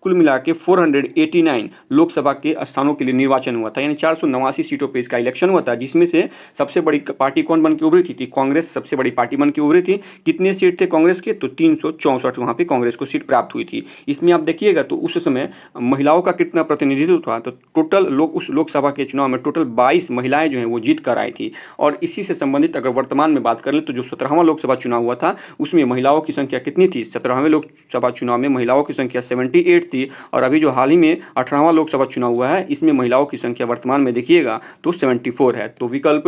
कुल मिला के 489 लोकसभा के स्थानों के लिए निर्वाचन हुआ था, यानी 489 सीटों पे इसका इलेक्शन हुआ था, जिसमें से सबसे बड़ी पार्टी कौन बन के उभरी थी? कांग्रेस सबसे बड़ी पार्टी बन के उभरी थी। कितने सीट थे कांग्रेस के? तो 364 वहाँ पे कांग्रेस को सीट प्राप्त हुई थी। इसमें आप देखिएगा तो उस समय महिलाओं का कितना प्रतिनिधित्व था? तो टोटल उस लोकसभा के चुनाव में टोटल 22 महिलाएं जो हैं वो जीत कर आई थी। और इसी से संबंधित अगर वर्तमान में बात कर लें तो जो 17वां लोकसभा चुनाव हुआ था उसमें महिलाओं की संख्या कितनी थी? 17वें लोकसभा चुनाव में महिलाओं की संख्या 78 थी, और अभी जो हाल ही में 18वां लोकसभा चुनाव हुआ है इसमें महिलाओं की संख्या वर्तमान में देखिएगा तो 74 है। तो विकल्प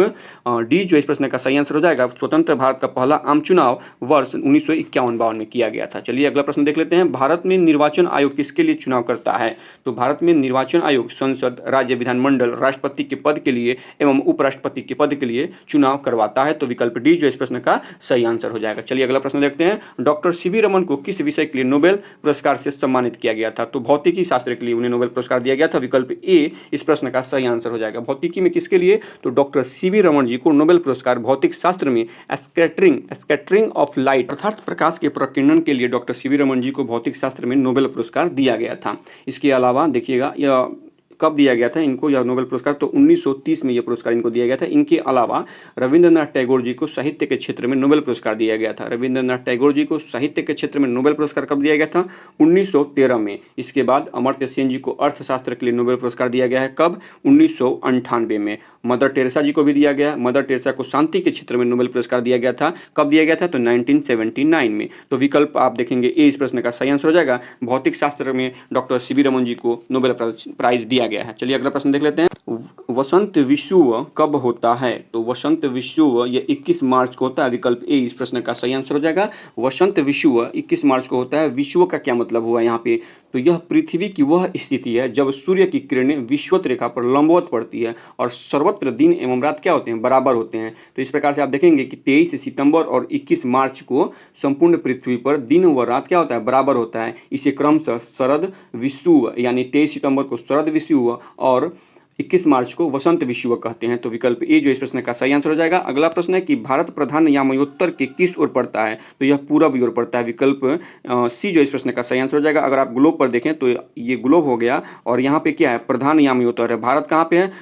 डी जो इस प्रश्न का सही आंसर हो जाएगा। स्वतंत्र भारत का पहला आम चुनाव वर्ष 1951-52 में किया गया था। चलिए अगला प्रश्न देख लेते हैं। भारत में निर्वाचन आयोग किसके लिए चुनाव करता है? तो भारत में निर्वाचन आयोग संसद, राज्य विधानमंडल, राष्ट्रपति के पद के लिए एवं उपराष्ट्रपति के पद के लिए चुनाव करवाता है। तो विकल्प डी जो इस प्रश्न का सही आंसर हो जाएगा। चलिए अगला प्रश्न देखते हैं। डॉक्टर सीवी रमन को किस विषय के लिए नोबेल पुरस्कार से सम्मानित किया गया था? तो भौतिकी शास्त्र के लिए उन्हें नोबेल पुरस्कार दिया गया था। विकल्प ए इस प्रश्न का सही आंसर हो जाएगा। भौतिकी में किसके लिए? तो डॉक्टर सीवी रमन जी को नोबेल पुरस्कार भौतिक शास्त्र में स्कैटरिंग ऑफ लाइट अर्थात प्रकाश के प्रकीर्णन के लिए डॉक्टर सीवी रमन जी को भौतिक शास्त्र में नोबेल पुरस्कार दिया गया था। इसके अलावा देखिएगा यह कब दिया गया था इनको यह नोबेल पुरस्कार? तो 1930 में यह पुरस्कार इनको दिया गया था। इनके अलावा रविंद्रनाथ टैगोर जी को साहित्य के क्षेत्र में नोबेल पुरस्कार दिया गया था। रविंद्रनाथ टैगोर जी को साहित्य के क्षेत्र में नोबेल पुरस्कार कब दिया गया था? 1913 में। इसके बाद अमर्त्य सेन जी को अर्थशास्त्र के लिए नोबेल पुरस्कार दिया गया है। कब? 1998 में। मदर टेरेसा जी को भी दिया गया। मदर टेरेसा को शांति के क्षेत्र में नोबेल पुरस्कार दिया गया था। कब दिया गया था? तो 1979 में। तो विकल्प आप देखेंगे ए इस प्रश्न का सही आंसर हो जाएगा। भौतिक शास्त्र में डॉक्टर सीवी रमन जी को नोबेल प्राइज दिया गया है। चलिए अगला प्रश्न देख लेते हैं। वसंत विषुव कब होता है? तो वसंत विषुव ये 21 मार्च को होता है। विकल्प ए इस प्रश्न का सही आंसर हो जाएगा। वसंत विषुव 21 मार्च को होता है। विषुव का क्या मतलब हुआ यहाँ पे? तो यह पृथ्वी की वह स्थिति है जब सूर्य की किरणें विषुवत रेखा पर लंबवत पड़ती है और सर्वत्र दिन एवं रात क्या होते हैं? बराबर होते हैं। तो इस प्रकार से आप देखेंगे कि 23 सितंबर और 21 मार्च को संपूर्ण पृथ्वी पर दिन व रात क्या होता है? बराबर होता है। इसे क्रमशः शरद विषुव यानी 23 सितंबर को शरद विषुव और 21 मार्च को वसंत विषुव कहते हैं। तो विकल्प ए जो इस प्रश्न का सही आंसर हो जाएगा। अगला प्रश्न है कि भारत प्रधान यामयोत्तर के किस ओर पड़ता है? तो यह पूरब की ओर पड़ता है। विकल्प सी जो इस प्रश्न का सही आंसर हो जाएगा। अगर आप ग्लोब पर देखें तो ये ग्लोब हो गया और यहाँ पे क्या है? प्रधान यामयोत्तर है। भारत कहाँ पे है?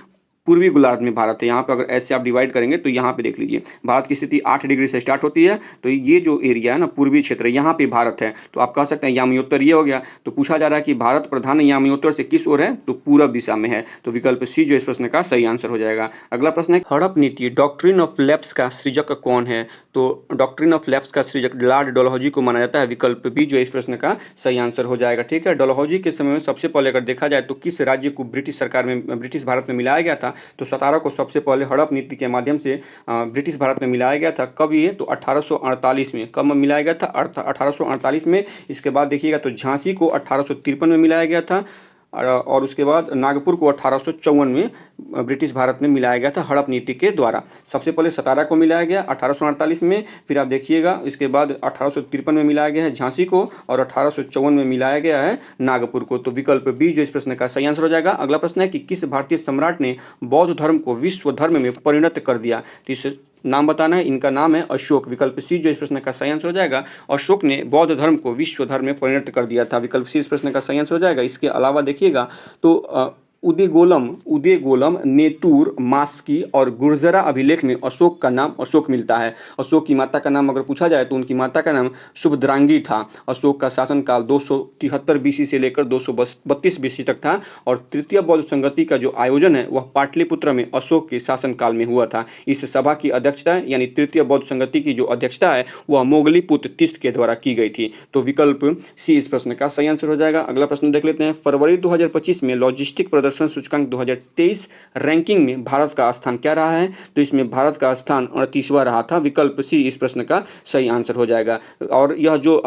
पूर्वी गोलार्ध में भारत है। यहाँ पे अगर ऐसे आप डिवाइड करेंगे तो यहाँ पे देख लीजिए भारत की स्थिति 8 डिग्री से स्टार्ट होती है। तो ये जो एरिया है ना पूर्वी क्षेत्र, यहाँ पे भारत है। तो आप कह सकते हैं यामयोत्तर ये हो गया। तो पूछा जा रहा है कि भारत प्रधान यामयोत्तर से किस ओर है? तो पूरब दिशा में है। तो विकल्प सी जो इस प्रश्न का सही आंसर हो जाएगा। अगला प्रश्न है हड़प नीति डॉक्ट्रिन ऑफ लैप्स का सृजक कौन है? तो डॉक्ट्रिन ऑफ लैप्स का सृजक लॉर्ड डलहौजी को माना जाता है। विकल्प बी जो इस प्रश्न का सही आंसर हो जाएगा। ठीक है, डलहौजी के समय में सबसे पहले अगर देखा जाए तो किस राज्य को ब्रिटिश भारत में मिलाया गया था? तो 17 को सबसे पहले हड़प नीति के माध्यम से ब्रिटिश भारत में मिलाया गया था। कब ये? तो 1848 में। कब मिलाया गया था? 1848 में। इसके बाद देखिएगा तो झांसी को 1853 में मिलाया गया था और उसके बाद नागपुर को 1854 में ब्रिटिश भारत में मिलाया गया था हड़प नीति के द्वारा। सबसे पहले सतारा को मिलाया गया 1848 में, फिर आप देखिएगा इसके बाद 1853 में मिलाया गया है झांसी को और 1854 में मिलाया गया है नागपुर को। तो विकल्प बी जो इस प्रश्न का सही आंसर हो जाएगा। अगला प्रश्न है कि किस भारतीय सम्राट ने बौद्ध धर्म को विश्व धर्म में परिणत कर दिया? तो इस नाम बताना है। इनका नाम है अशोक। विकल्प सी जो इस प्रश्न का सही आंसर हो जाएगा। अशोक ने बौद्ध धर्म को विश्व धर्म में परिणत कर दिया था। विकल्प सी इस प्रश्न का सही आंसर हो जाएगा। इसके अलावा देखिएगा तो उदेगोलम, नेतूर, मास्की और गुर्जरा अभिलेख में अशोक का नाम अशोक मिलता है। अशोक की माता का नाम अगर पूछा जाए तो उनकी माता का नाम शुभद्रांगी था। अशोक का शासनकाल 273 बीसी से लेकर 232 बीसी तक था और तृतीय बौद्ध संगति का जो आयोजन है वह पाटलिपुत्र में अशोक के शासनकाल में हुआ था। इस सभा की अध्यक्षता यानी तृतीय बौद्ध संगति की जो अध्यक्षता है वह मोगलीपुत्र तीस्त के द्वारा की गई थी। तो विकल्प सी इस प्रश्न का सही आंसर हो जाएगा। अगला प्रश्न देख लेते हैं। फरवरी 2025 में लॉजिस्टिक प्रदर्शन सूचकांक 2023 रैंकिंग में भारत का स्थान क्या रहा है? तो इसमें भारत का स्थान 38वां रहा था। विकल्प सी इस प्रश्न का सही आंसर हो जाएगा। और यह जो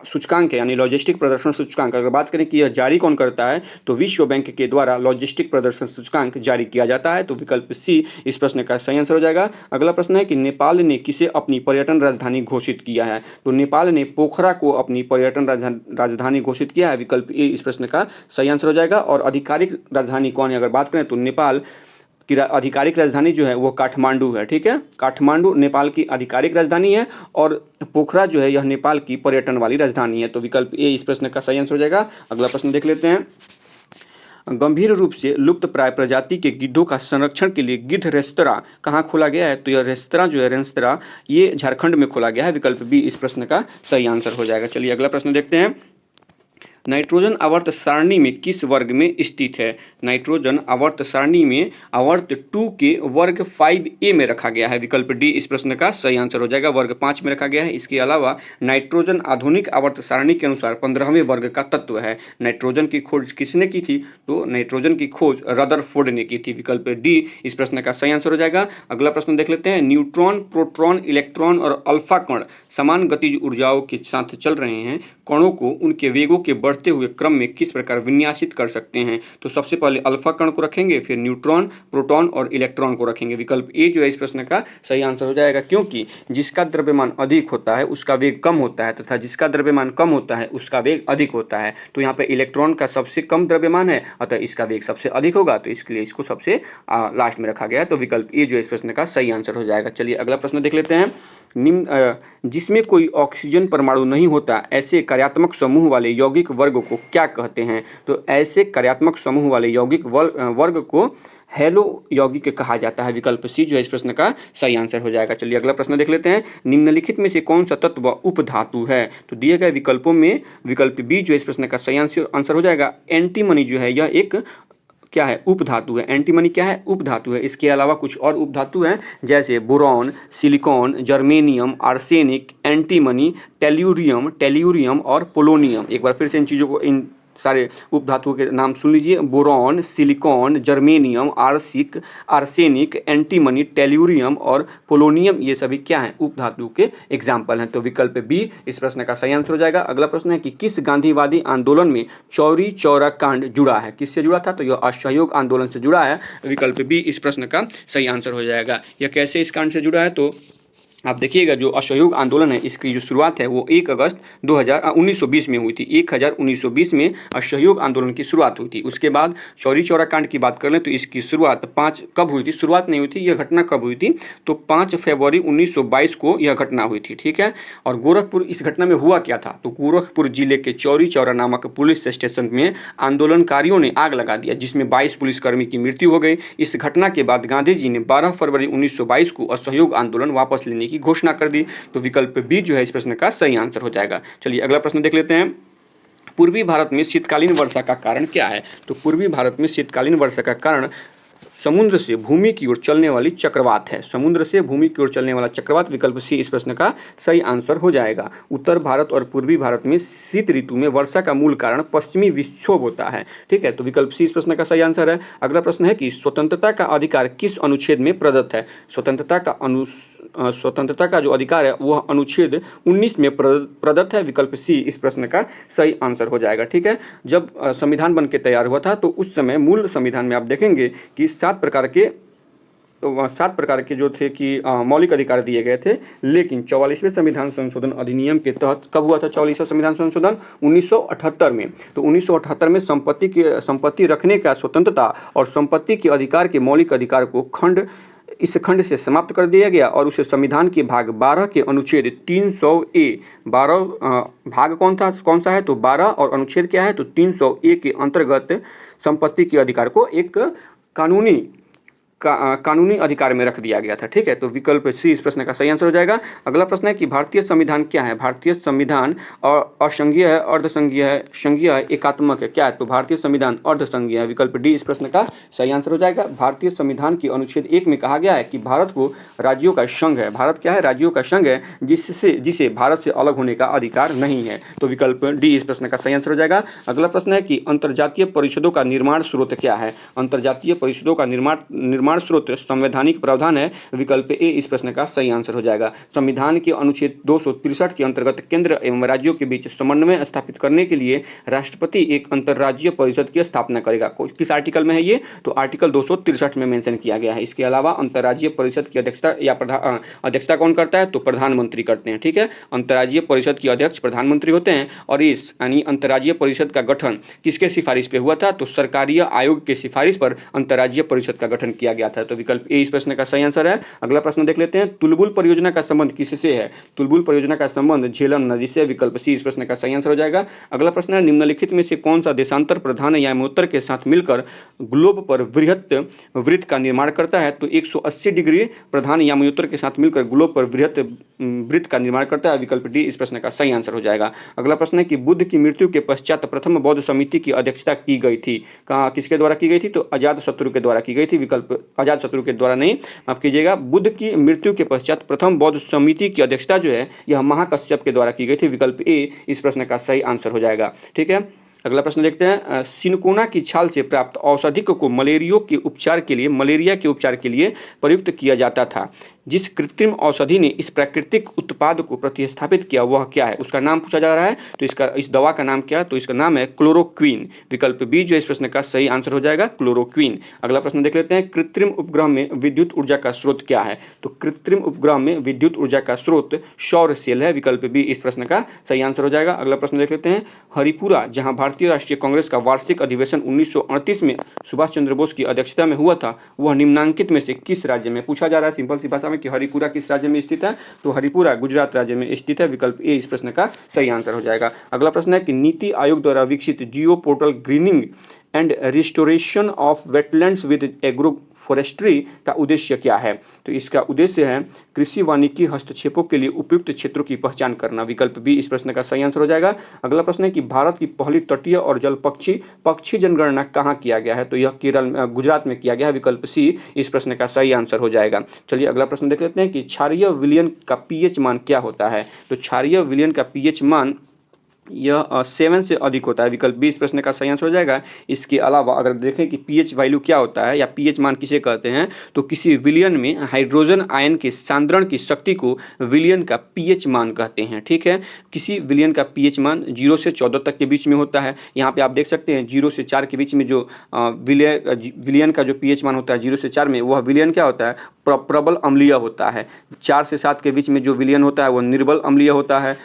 सूचकांक है यानी लॉजिस्टिक प्रदर्शन सूचकांक, अगर बात करें कि यह जारी कौन करता है तो विश्व बैंक के द्वारा लॉजिस्टिक प्रदर्शन सूचकांक जारी किया जाता है। तो विकल्प सी इस प्रश्न का सही आंसर हो जाएगा। अगला प्रश्न है कि नेपाल ने किसे अपनी पर्यटन राजधानी घोषित किया है? तो नेपाल ने पोखरा को अपनी पर्यटन राजधानी घोषित किया है। विकल्प ए इस प्रश्न का सही आंसर हो जाएगा। और आधिकारिक राजधानी कौन है अगर बात करें तो नेपाल की आधिकारिक राजधानी जो है वो काठमांडू है। ठीक है, काठमांडू नेपाल की आधिकारिक राजधानी है और पोखरा जो है यह नेपाल की पर्यटन वाली राजधानी है। तो विकल्प ए इस प्रश्न का सही आंसर हो जाएगा। अगला प्रश्न देख लेते हैं। गंभीर रूप से लुप्त प्राय प्रजाति के गिद्धों का संरक्षण के लिए गिद्ध रेस्तरां कहाँ खोला गया है? तो यह रेस्तरां जो है रेस्तरां ये झारखंड में खोला गया है। विकल्प बी इस प्रश्न का सही आंसर हो जाएगा। चलिए अगला प्रश्न देखते हैं। नाइट्रोजन आवर्त सारणी में किस वर्ग में स्थित है? नाइट्रोजन आवर्त सारणी में आवर्त 2 के वर्ग 5a में रखा गया है। विकल्प डी इस प्रश्न का सही आंसर हो जाएगा। वर्ग 5 में रखा गया है। इसके अलावा नाइट्रोजन आधुनिक आवर्त सारणी के अनुसार 15वें वर्ग का तत्व है। नाइट्रोजन की खोज किसने की थी? तो नाइट्रोजन की खोज रदरफोर्ड ने की थी। विकल्प डी इस प्रश्न का सही आंसर हो जाएगा। अगला प्रश्न देख लेते हैं। न्यूट्रॉन, प्रोटॉन, इलेक्ट्रॉन और अल्फा कण समान गतिज ऊर्जाओं के साथ चल रहे हैं। कणों को उनके वेगों के बढ़ते हुए क्रम में किस प्रकार विन्यासित कर सकते हैं? तो सबसे पहले अल्फा कण को रखेंगे, फिर न्यूट्रॉन, प्रोटॉन और इलेक्ट्रॉन को रखेंगे। विकल्प ए जो है इस प्रश्न का सही आंसर हो जाएगा, क्योंकि जिसका द्रव्यमान अधिक होता है उसका वेग कम होता है तथा जिसका द्रव्यमान कम होता है उसका वेग अधिक होता है। तो यहाँ पे इलेक्ट्रॉन का सबसे कम द्रव्यमान है अतः इसका वेग सबसे अधिक होगा, तो इसके लिए इसको सबसे लास्ट में रखा गया है। तो विकल्प ए जो है इस प्रश्न का सही आंसर हो जाएगा। चलिए अगला प्रश्न देख लेते हैं। जिसमें कोई ऑक्सीजन परमाणु नहीं होता ऐसे कार्यात्मक समूह वाले यौगिक वर्ग को क्या कहते हैं? तो ऐसे कार्यात्मक समूह वाले यौगिक वर्ग को हेलो यौगिक कहा जाता है। विकल्प सी जो है इस प्रश्न का सही आंसर हो जाएगा। चलिए अगला प्रश्न देख लेते हैं। निम्नलिखित में से कौन सा तत्व उपधातु है? तो दिए गए विकल्पों में विकल्प बी जो इस प्रश्न का सही आंसर हो जाएगा। एंटीमनी जो है यह एक क्या है? उपधातु है। एंटीमनी क्या है? उपधातु है। इसके अलावा कुछ और उपधातु हैं जैसे boron, silicon, germanium, arsenic, antimony, tellurium और पोलोनियम। एक बार फिर से इन चीज़ों को, इन सारे उपधातुओं के नाम सुन लीजिए। Boron, silicon, germanium, arsenic, antimony, tellurium और पोलोनियम, ये सभी क्या हैं? उपधातु के एग्जाम्पल हैं। तो विकल्प बी इस प्रश्न का सही आंसर हो जाएगा। अगला प्रश्न है कि किस गांधीवादी आंदोलन में चौरी चौरा कांड जुड़ा है? किससे जुड़ा था? तो यह असहयोग आंदोलन से जुड़ा है। विकल्प बी इस प्रश्न का सही आंसर हो जाएगा। यह कैसे इस कांड से जुड़ा है? तो आप देखिएगा, जो असहयोग आंदोलन है इसकी जो शुरुआत है वो 1 अगस्त 1920 में हुई थी। 1920 में असहयोग आंदोलन की शुरुआत हुई थी। उसके बाद चौरी चौरा कांड की बात कर लें तो इसकी शुरुआत 5 कब हुई थी? शुरुआत नहीं हुई थी, यह घटना कब हुई थी? तो 5 फरवरी 1922 को यह घटना हुई थी। ठीक है, और गोरखपुर, इस घटना में हुआ क्या था? तो गोरखपुर जिले के चौरी चौरा नामक पुलिस स्टेशन में आंदोलनकारियों ने आग लगा दिया, जिसमें 22 पुलिसकर्मी की मृत्यु हो गई। इस घटना के बाद गांधी जी ने 12 फरवरी 1922 को असहयोग आंदोलन वापस लेने की घोषणा कर दी। तो विकल्प बी जो है इस प्रश्न का सही आंसर हो जाएगा। चलिए अगला प्रश्न देख लेते हैं। पूर्वी भारत में शीतकालीन वर्षा का कारण क्या है? तो पूर्वी भारत में शीतकालीन वर्षा का कारण समुद्र से भूमि की ओर चलने वाली चक्रवात है। समुद्र से भूमि की ओर चलने वाला चक्रवात, विकल्प सी इस प्रश्न का सही आंसर हो जाएगा। उत्तर भारत और पूर्वी भारत में शीत ऋतु में वर्षा का मूल कारण पश्चिमी विक्षोभ होता है। ठीक है, तो विकल्प सी इस प्रश्न का सही आंसर है। अगला प्रश्न है कि स्वतंत्रता का अधिकार किस अनुच्छेद में प्रदत्त है? स्वतंत्रता का जो अधिकार है वह अनुच्छेद 19 में प्रदत्त है। विकल्प सी इस प्रश्न का सही आंसर हो जाएगा। ठीक है, जब संविधान बन के तैयार हुआ था तो उस समय मूल संविधान में आप देखेंगे कि 7 प्रकार के जो थे कि मौलिक अधिकार दिए गए थे, लेकिन 44वें संविधान संशोधन अधिनियम के तहत कब हुआ था 44वां संविधान संशोधन? 1978 में। तो 1978 में संपत्ति रखने का स्वतंत्रता और संपत्ति के अधिकार के मौलिक अधिकार को खंड इस खंड से समाप्त कर दिया गया और उसे संविधान के भाग 12 के अनुच्छेद 300A 12 भाग कौन सा है तो 12 और अनुच्छेद क्या है तो 300A के अंतर्गत संपत्ति के अधिकार को एक कानूनी अधिकार में रख दिया गया था। ठीक है, तो विकल्प सी इस प्रश्न का सही आंसर हो जाएगा। अगला प्रश्न है कि भारतीय संविधान क्या है? भारतीय संविधान असंघीय है, अर्धसंघीय है, संघीय है, एकात्मक है, क्या है? तो भारतीय संविधान अर्धसंघीय है। विकल्प डी इस प्रश्न का सही आंसर हो जाएगा। भारतीय संविधान की अनुच्छेद 1 में कहा गया है कि भारत को राज्यों का संघ है। भारत क्या है? राज्यों का संघ है, जिसे भारत से अलग होने का अधिकार नहीं है। तो विकल्प डी इस प्रश्न का सही आंसर हो जाएगा। अगला प्रश्न है कि अंतर्जातीय परिषदों का निर्माण स्रोत क्या है? अंतर्जातीय परिषदों का निर्माण स्रोत संवैधानिक प्रावधान है। विकल्प ए इस प्रश्न का सही आंसर हो जाएगा। संविधान के अनुच्छेद 263 के अंतर्गत केंद्र एवं राज्यों के बीच समन्वय स्थापित करने के लिए राष्ट्रपति एक अंतर्राज्यीय परिषद की स्थापना करेगा। किस आर्टिकल में है ये? तो आर्टिकल 263 में मेंशन किया गया है। इसके अलावा अंतर्राज्यीय परिषद की अध्यक्षता कौन करता है? तो प्रधानमंत्री करते हैं। ठीक है, अंतर्राज्यीय परिषद के अध्यक्ष प्रधानमंत्री होते हैं। और इस यानी अंतर्राज्यीय परिषद का गठन किसके सिफारिश पे हुआ था? तो सरकारीय आयोग के सिफारिश पर अंतर्राज्यीय परिषद का गठन किया गया था। तो विकल्प ए इस प्रश्न का सही आंसर है। अगला प्रश्न देख लेते हैं, तुलबुल परियोजना का संबंध किससे है? तुलबुल परियोजना का संबंध झेलम नदी से। विकल्प सी इस प्रश्न का सही आंसर हो जाएगा। अगला प्रश्न है, निम्नलिखित में से कौन सा देशांतर प्रधान यामोत्तर के साथ मिलकर ग्लोब पर बृहत वृत्त का निर्माण करता है? तो 180 डिग्री प्रधान यामोत्तर के साथ मिलकर ग्लोब पर बृहत वृत्त का निर्माण करता है। विकल्प डी इस प्रश्न का सही आंसर हो जाएगा। अगला प्रश्न है कि बुद्ध की मृत्यु के पश्चात प्रथम बौद्ध समिति की अध्यक्षता की गई थी। कहाँ, किसके द्वारा की गई थी? तो अजातशत्रु के द्वारा की गई थी। विकल्प अजातशत्रु के द्वारा नहीं, माफ कीजिएगा, बुद्ध की मृत्यु के पश्चात प्रथम बौद्ध समिति की अध्यक्षता जो है यह महाकश्यप के द्वारा की गई थी। विकल्प ए इस प्रश्न का सही आंसर हो जाएगा। ठीक है, अगला प्रश्न देखते हैं, सिनकोना की छाल से प्राप्त औषधि को मलेरिया के उपचार के लिए प्रयुक्त किया जाता था। जिस कृत्रिम औषधि ने इस प्राकृतिक उत्पाद को प्रतिस्थापित किया वह क्या है? उसका नाम पूछा जा रहा है। तो इस दवा का नाम क्या है? तो इसका नाम है क्लोरोक्वीन। विकल्प बी जो इस प्रश्न का सही आंसर हो जाएगा, क्लोरोक्वीन। अगला प्रश्न देख लेते हैं, कृत्रिम उपग्रह में विद्युत ऊर्जा का स्रोत क्या है? तो कृत्रिम उपग्रह में विद्युत ऊर्जा का स्रोत सौर सेल है। विकल्प बी इस प्रश्न का सही आंसर हो जाएगा। अगला प्रश्न देख लेते हैं, हरिपुरा जहां भारतीय राष्ट्रीय कांग्रेस का वार्षिक अधिवेशन 1938 में सुभाष चंद्र बोस की अध्यक्षता में हुआ था, वह निम्नांकित में से किस राज्य में? पूछा जा रहा है सिंपल सी भाषा में कि हरिपुरा किस राज्य में स्थित है? तो हरिपुरा गुजरात राज्य में स्थित है। विकल्प ए इस प्रश्न का सही आंसर हो जाएगा। अगला प्रश्न है कि नीति आयोग द्वारा विकसित जियो portal grinning and restoration of wetlands with agro forestry का उद्देश्य क्या है? तो इसका उद्देश्य है कृषि वानिकी हस्तक्षेपों के लिए उपयुक्त क्षेत्रों की पहचान करना। विकल्प बी इस प्रश्न का सही आंसर हो जाएगा। अगला प्रश्न है कि भारत की पहली तटीय और जल पक्षी जनगणना कहाँ किया गया है? तो यह केरल गुजरात में किया गया है। विकल्प सी इस प्रश्न का सही आंसर हो जाएगा। चलिए अगला प्रश्न देख लेते हैं कि क्षारीय विलयन का पीएच मान क्या होता है? तो क्षारीय विलयन का पीएच मान यह 7 से अधिक होता है। विकल्प बी इस प्रश्न का सही आंसर हो जाएगा। इसके अलावा अगर देखें कि पीएच वैल्यू क्या होता है या पीएच मान किसे कहते हैं, तो किसी विलयन में हाइड्रोजन आयन के सांद्रण की शक्ति को विलयन का पीएच मान कहते हैं। ठीक है, किसी विलयन का पीएच मान 0 से 14 तक के बीच में होता है। यहाँ पे आप देख सकते हैं 0 से 4 के बीच में जो विलयन का जो पीएच मान होता है 0 से 4 में, वह विलयन क्या होता है? प्रबल अम्लीय होता है। 4 से 7 के बीच में जो विलयन होता है वह निर्बल अम्लीय होता है।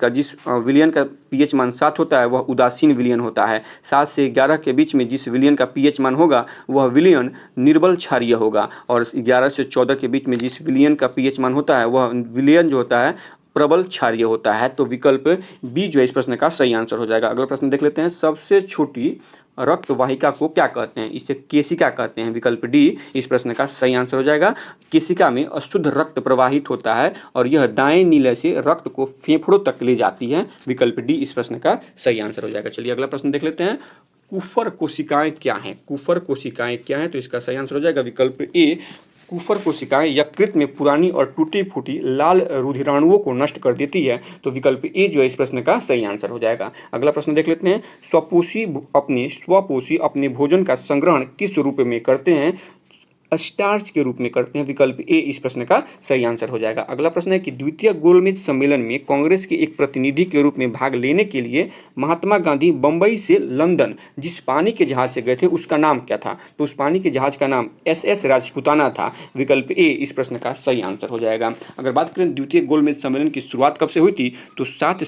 जिस विलयन का पीएच मान 7 होता है वह उदासीन विलयन होता है। 7 से 11 के बीच में जिस विलयन का पीएच मान होगा वह विलयन निर्बल क्षारीय होगा। और 11 से 14 के बीच में जिस विलयन का पीएच मान होता है वह विलयन जो होता है प्रबल क्षारीय होता है। तो विकल्प बी जो है इस प्रश्न का सही आंसर हो जाएगा। अगला प्रश्न देख लेते हैं, सबसे छोटी रक्त वाहिका को क्या कहते हैं? इसे केशिका कहते हैं। विकल्प डी इस प्रश्न का सही आंसर हो जाएगा। केशिका में अशुद्ध रक्त प्रवाहित होता है और यह दाएं नीले से रक्त को फेफड़ों तक ले जाती है। विकल्प डी इस प्रश्न का सही आंसर हो जाएगा। चलिए अगला प्रश्न देख लेते हैं, कुफर कोशिकाएं क्या हैं? कुफर कोशिकाएं क्या हैं? तो इसका सही आंसर हो जाएगा विकल्प ए। कुफर कोशिकाएं यकृत में पुरानी और टूटी फूटी लाल रुधिराणुओं को नष्ट कर देती है। तो विकल्प ए जो है इस प्रश्न का सही आंसर हो जाएगा। अगला प्रश्न देख लेते हैं, स्वपोषी अपने भोजन का संग्रहण किस रूप में करते हैं? स्टार्च के रूप में करते हैं। विकल्प ए इस प्रश्न का सही आंसर हो जाएगा। अगला प्रश्न है कि द्वितीय गोलमेज सम्मेलन में कांग्रेस के एक प्रतिनिधि के रूप में भाग लेने के लिए महात्मा गांधी बंबई से लंदन जिस पानी के जहाज से गए थे उसका नाम क्या था? तो उस पानी के जहाज का नाम SS राजपूताना था। विकल्प ए इस प्रश्न का सही आंसर हो जाएगा। अगर बात करें द्वितीय गोलमेज सम्मेलन की शुरुआत कब से हुई थी, तो 7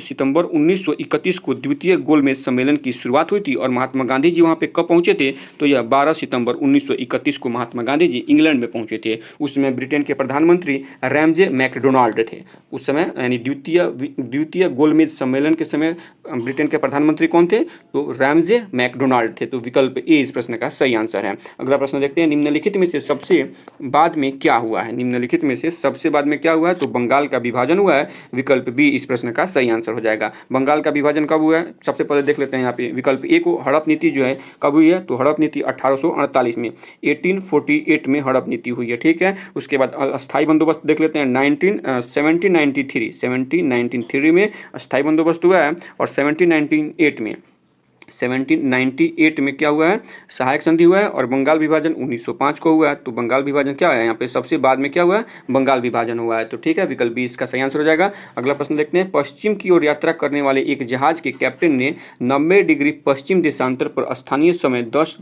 सितंबर 1931 को द्वितीय गोलमेज सम्मेलन की शुरुआत हुई थी। और महात्मा गांधी जी वहाँ पे कब पहुँचे थे, तो यह 12 सितंबर 1931 को महात्मा गांधी जी इंग्लैंड में पहुंचे थे। उस समय ब्रिटेन के प्रधानमंत्री रैमजे मैकडोनाल्ड थे। उस समय यानी द्वितीय गोलमेज सम्मेलन के समय ब्रिटेन के प्रधानमंत्री कौन थे? तो रैमजे मैकडोनाल्ड थे। तो विकल्प ए इस प्रश्न का सही आंसर है। अगला प्रश्न देखते हैं, निम्नलिखित में से सबसे बाद में क्या हुआ है? निम्नलिखित में से सबसे बाद में क्या हुआ है? तो बंगाल का विभाजन हुआ है। विकल्प बी इस प्रश्न का सही आंसर हो जाएगा। बंगाल का विभाजन कब हुआ है? सबसे पहले देख लेते हैं यहाँ पे विकल्प ए को। हड़प नीति जो है कब हुई है? तो हड़प नीति 1848 में, 1848 में हड़प नीति हुई है। ठीक है, उसके बाद अस्थायी बंदोबस्त देख लेते हैं। 1793 में अस्थायी बंदोबस्त हुआ है। और 1798 में क्या हुआ है? सहायक संधि हुआ है। और बंगाल विभाजन 1905 को हुआ है। तो बंगाल विभाजन क्या है यहाँ पे? सबसे बाद में क्या हुआ है? बंगाल विभाजन हुआ है। तो ठीक है, विकल्प बी इसका सही आंसर हो जाएगा। अगला प्रश्न देखते हैं, पश्चिम की ओर यात्रा करने वाले एक जहाज के कैप्टन ने 90 डिग्री पश्चिम देशांतर पर स्थानीय समय 10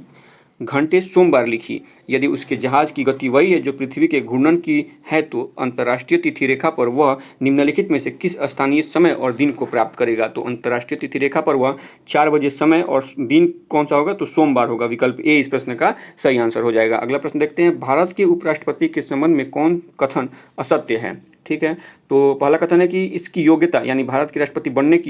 घंटे सोमवार लिखी। यदि उसके जहाज की गति वही है जो पृथ्वी के घूर्णन की है, तो अंतर्राष्ट्रीय तिथि रेखा पर वह निम्नलिखित में से किस स्थानीय समय और दिन को प्राप्त करेगा? तो अंतर्राष्ट्रीय तिथि रेखा पर वह 4 बजे समय और दिन कौन सा होगा? तो सोमवार होगा। विकल्प ए इस प्रश्न का सही आंसर हो जाएगा। अगला प्रश्न देखते हैं, भारत के उपराष्ट्रपति के संबंध में कौन कथन असत्य है? ठीक है, तो पहला कथन है कि इसकी योग्यता यानी भारत के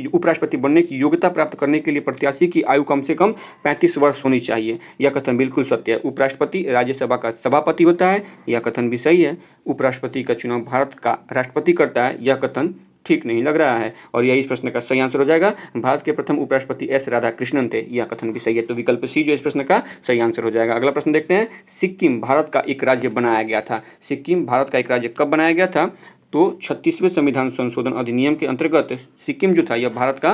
उपराष्ट्रपति बनने की योग्यता प्राप्त करने के लिए प्रत्याशी की आयु कम से कम 35 वर्ष होनी चाहिए। यह कथन बिल्कुल सत्य है। उपराष्ट्रपति राज्यसभा का सभापति होता है, यह कथन भी सही है। उपराष्ट्रपति का चुनाव भारत का राष्ट्रपति करता है, यह कथन ठीक नहीं लग रहा है। और यही इस प्रश्न का सही आंसर हो जाएगा। भारत के प्रथम उपराष्ट्रपति एस राधाकृष्णन थे, यह कथन भी सही है। तो विकल्प सी जो इस प्रश्न का सही आंसर हो जाएगा। अगला प्रश्न देखते हैं, सिक्किम भारत का एक राज्य बनाया गया था। सिक्किम भारत का एक राज्य कब बनाया गया था? तो 36वें संविधान संशोधन अधिनियम के अंतर्गत सिक्किम जो था यह भारत का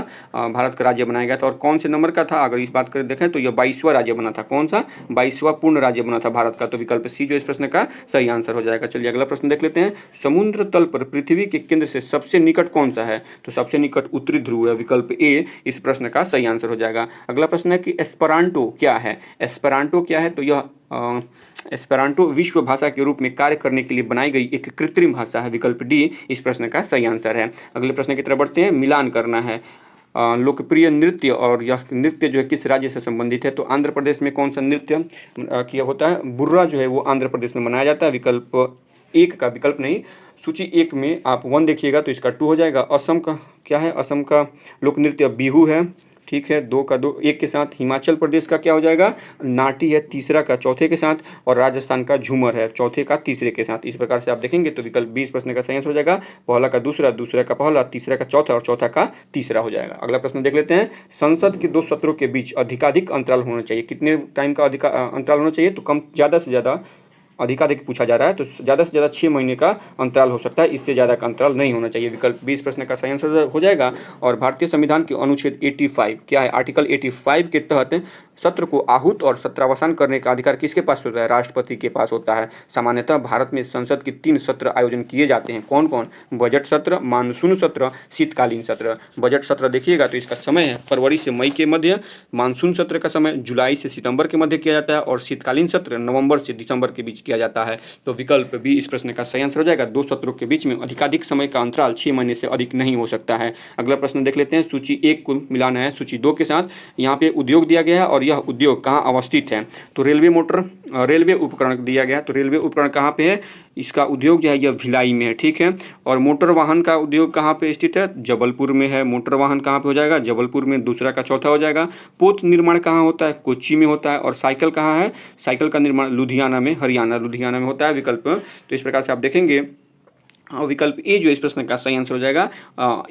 राज्य बनाया गया था। और कौन से नंबर का था? अगर इस बात कर देखें तो यह 22वां राज्य बना था। कौन सा? 22वां पूर्ण राज्य बना था भारत का। तो विकल्प सी जो इस प्रश्न का सही आंसर हो जाएगा। चलिए अगला प्रश्न देख लेते हैं, समुद्र तल पर पृथ्वी के केंद्र से सबसे निकट कौन सा है? तो सबसे निकट उत्तरी ध्रुव है। विकल्प ए इस प्रश्न का सही आंसर हो जाएगा। अगला प्रश्न है कि एस्परांटो क्या है? एस्परांटो क्या है? तो यह एस्पेरांटो विश्व भाषा के रूप में कार्य करने के लिए बनाई गई एक कृत्रिम भाषा है। विकल्प डी इस प्रश्न का सही आंसर है। अगले प्रश्न की तरफ बढ़ते हैं, मिलान करना है। लोकप्रिय नृत्य, और यह नृत्य जो है किस राज्य से संबंधित है? तो आंध्र प्रदेश में कौन सा नृत्य किया होता है? बुर्रा जो है वो आंध्र प्रदेश में मनाया जाता है। विकल्प एक का विकल्प नहीं, सूची 1 में आप 1 देखिएगा तो इसका 2 हो जाएगा। असम का क्या है? असम का लोक नृत्य बिहू है। ठीक है, 2 का 2 1 के साथ। हिमाचल प्रदेश का क्या हो जाएगा? नाटी है, तीसरा का चौथे के साथ। और राजस्थान का झूमर है, चौथे का तीसरे के साथ। इस प्रकार से आप देखेंगे तो विकल्प 20 प्रश्न का सही आंसर हो जाएगा। पहला का दूसरा, दूसरा का पहला, तीसरा का चौथा और चौथा का तीसरा हो जाएगा। अगला प्रश्न देख लेते हैं, संसद के 2 सत्रों के बीच अधिकाधिक अंतराल होना चाहिए। कितने टाइम का अंतराल होना चाहिए? तो कम ज़्यादा से ज़्यादा अधिकाधिक पूछा जा रहा है तो ज़्यादा से ज़्यादा 6 महीने का अंतराल हो सकता है, इससे ज़्यादा का अंतराल नहीं होना चाहिए। विकल्प 20 प्रश्न का सही आंसर हो जाएगा। और भारतीय संविधान के अनुच्छेद 85 क्या है? आर्टिकल 85 के तहत सत्र को आहूत और सत्रावसान करने का अधिकार किसके पास होता है? राष्ट्रपति के पास होता है। सामान्यतः भारत में संसद के 3 सत्र आयोजन किए जाते हैं। कौन कौन? बजट सत्र, मानसून सत्र, शीतकालीन सत्र। बजट सत्र देखिएगा तो इसका समय है फरवरी से मई के मध्य। मानसून सत्र का समय जुलाई से सितंबर के मध्य किया जाता है। और शीतकालीन सत्र नवंबर से दिसंबर के बीच किया जाता है। तो विकल्प बी इस प्रश्न का सही आंसर हो जाएगा। 2 सत्रों के बीच में अधिकाधिक समय का अंतराल 6 महीने से अधिक नहीं हो सकता है। अगला प्रश्न देख लेते हैं, सूची 1 को मिलाना है सूची 2 के साथ। यहाँ पे उद्योग दिया गया है और यह उद्योग कहाँ अवस्थित है? तो रेलवे उपकरण दिया गया है। तो रेलवे उपकरण कहाँ पे है? इसका उद्योग जो है यह भिलाई में है। ठीक है, और मोटर वाहन का उद्योग कहाँ पे स्थित है? जबलपुर में है। मोटर वाहन कहाँ पे हो जाएगा? जबलपुर में, दूसरा का चौथा हो जाएगा। पोत निर्माण कहाँ होता है? कोच्चि में होता है। और साइकिल कहाँ है? साइकिल का निर्माण लुधियाना में, हरियाणा लुधियाना में होता है। विकल्प तो इस प्रकार से आप देखेंगे और विकल्प ए जो इस प्रश्न का सही आंसर हो जाएगा।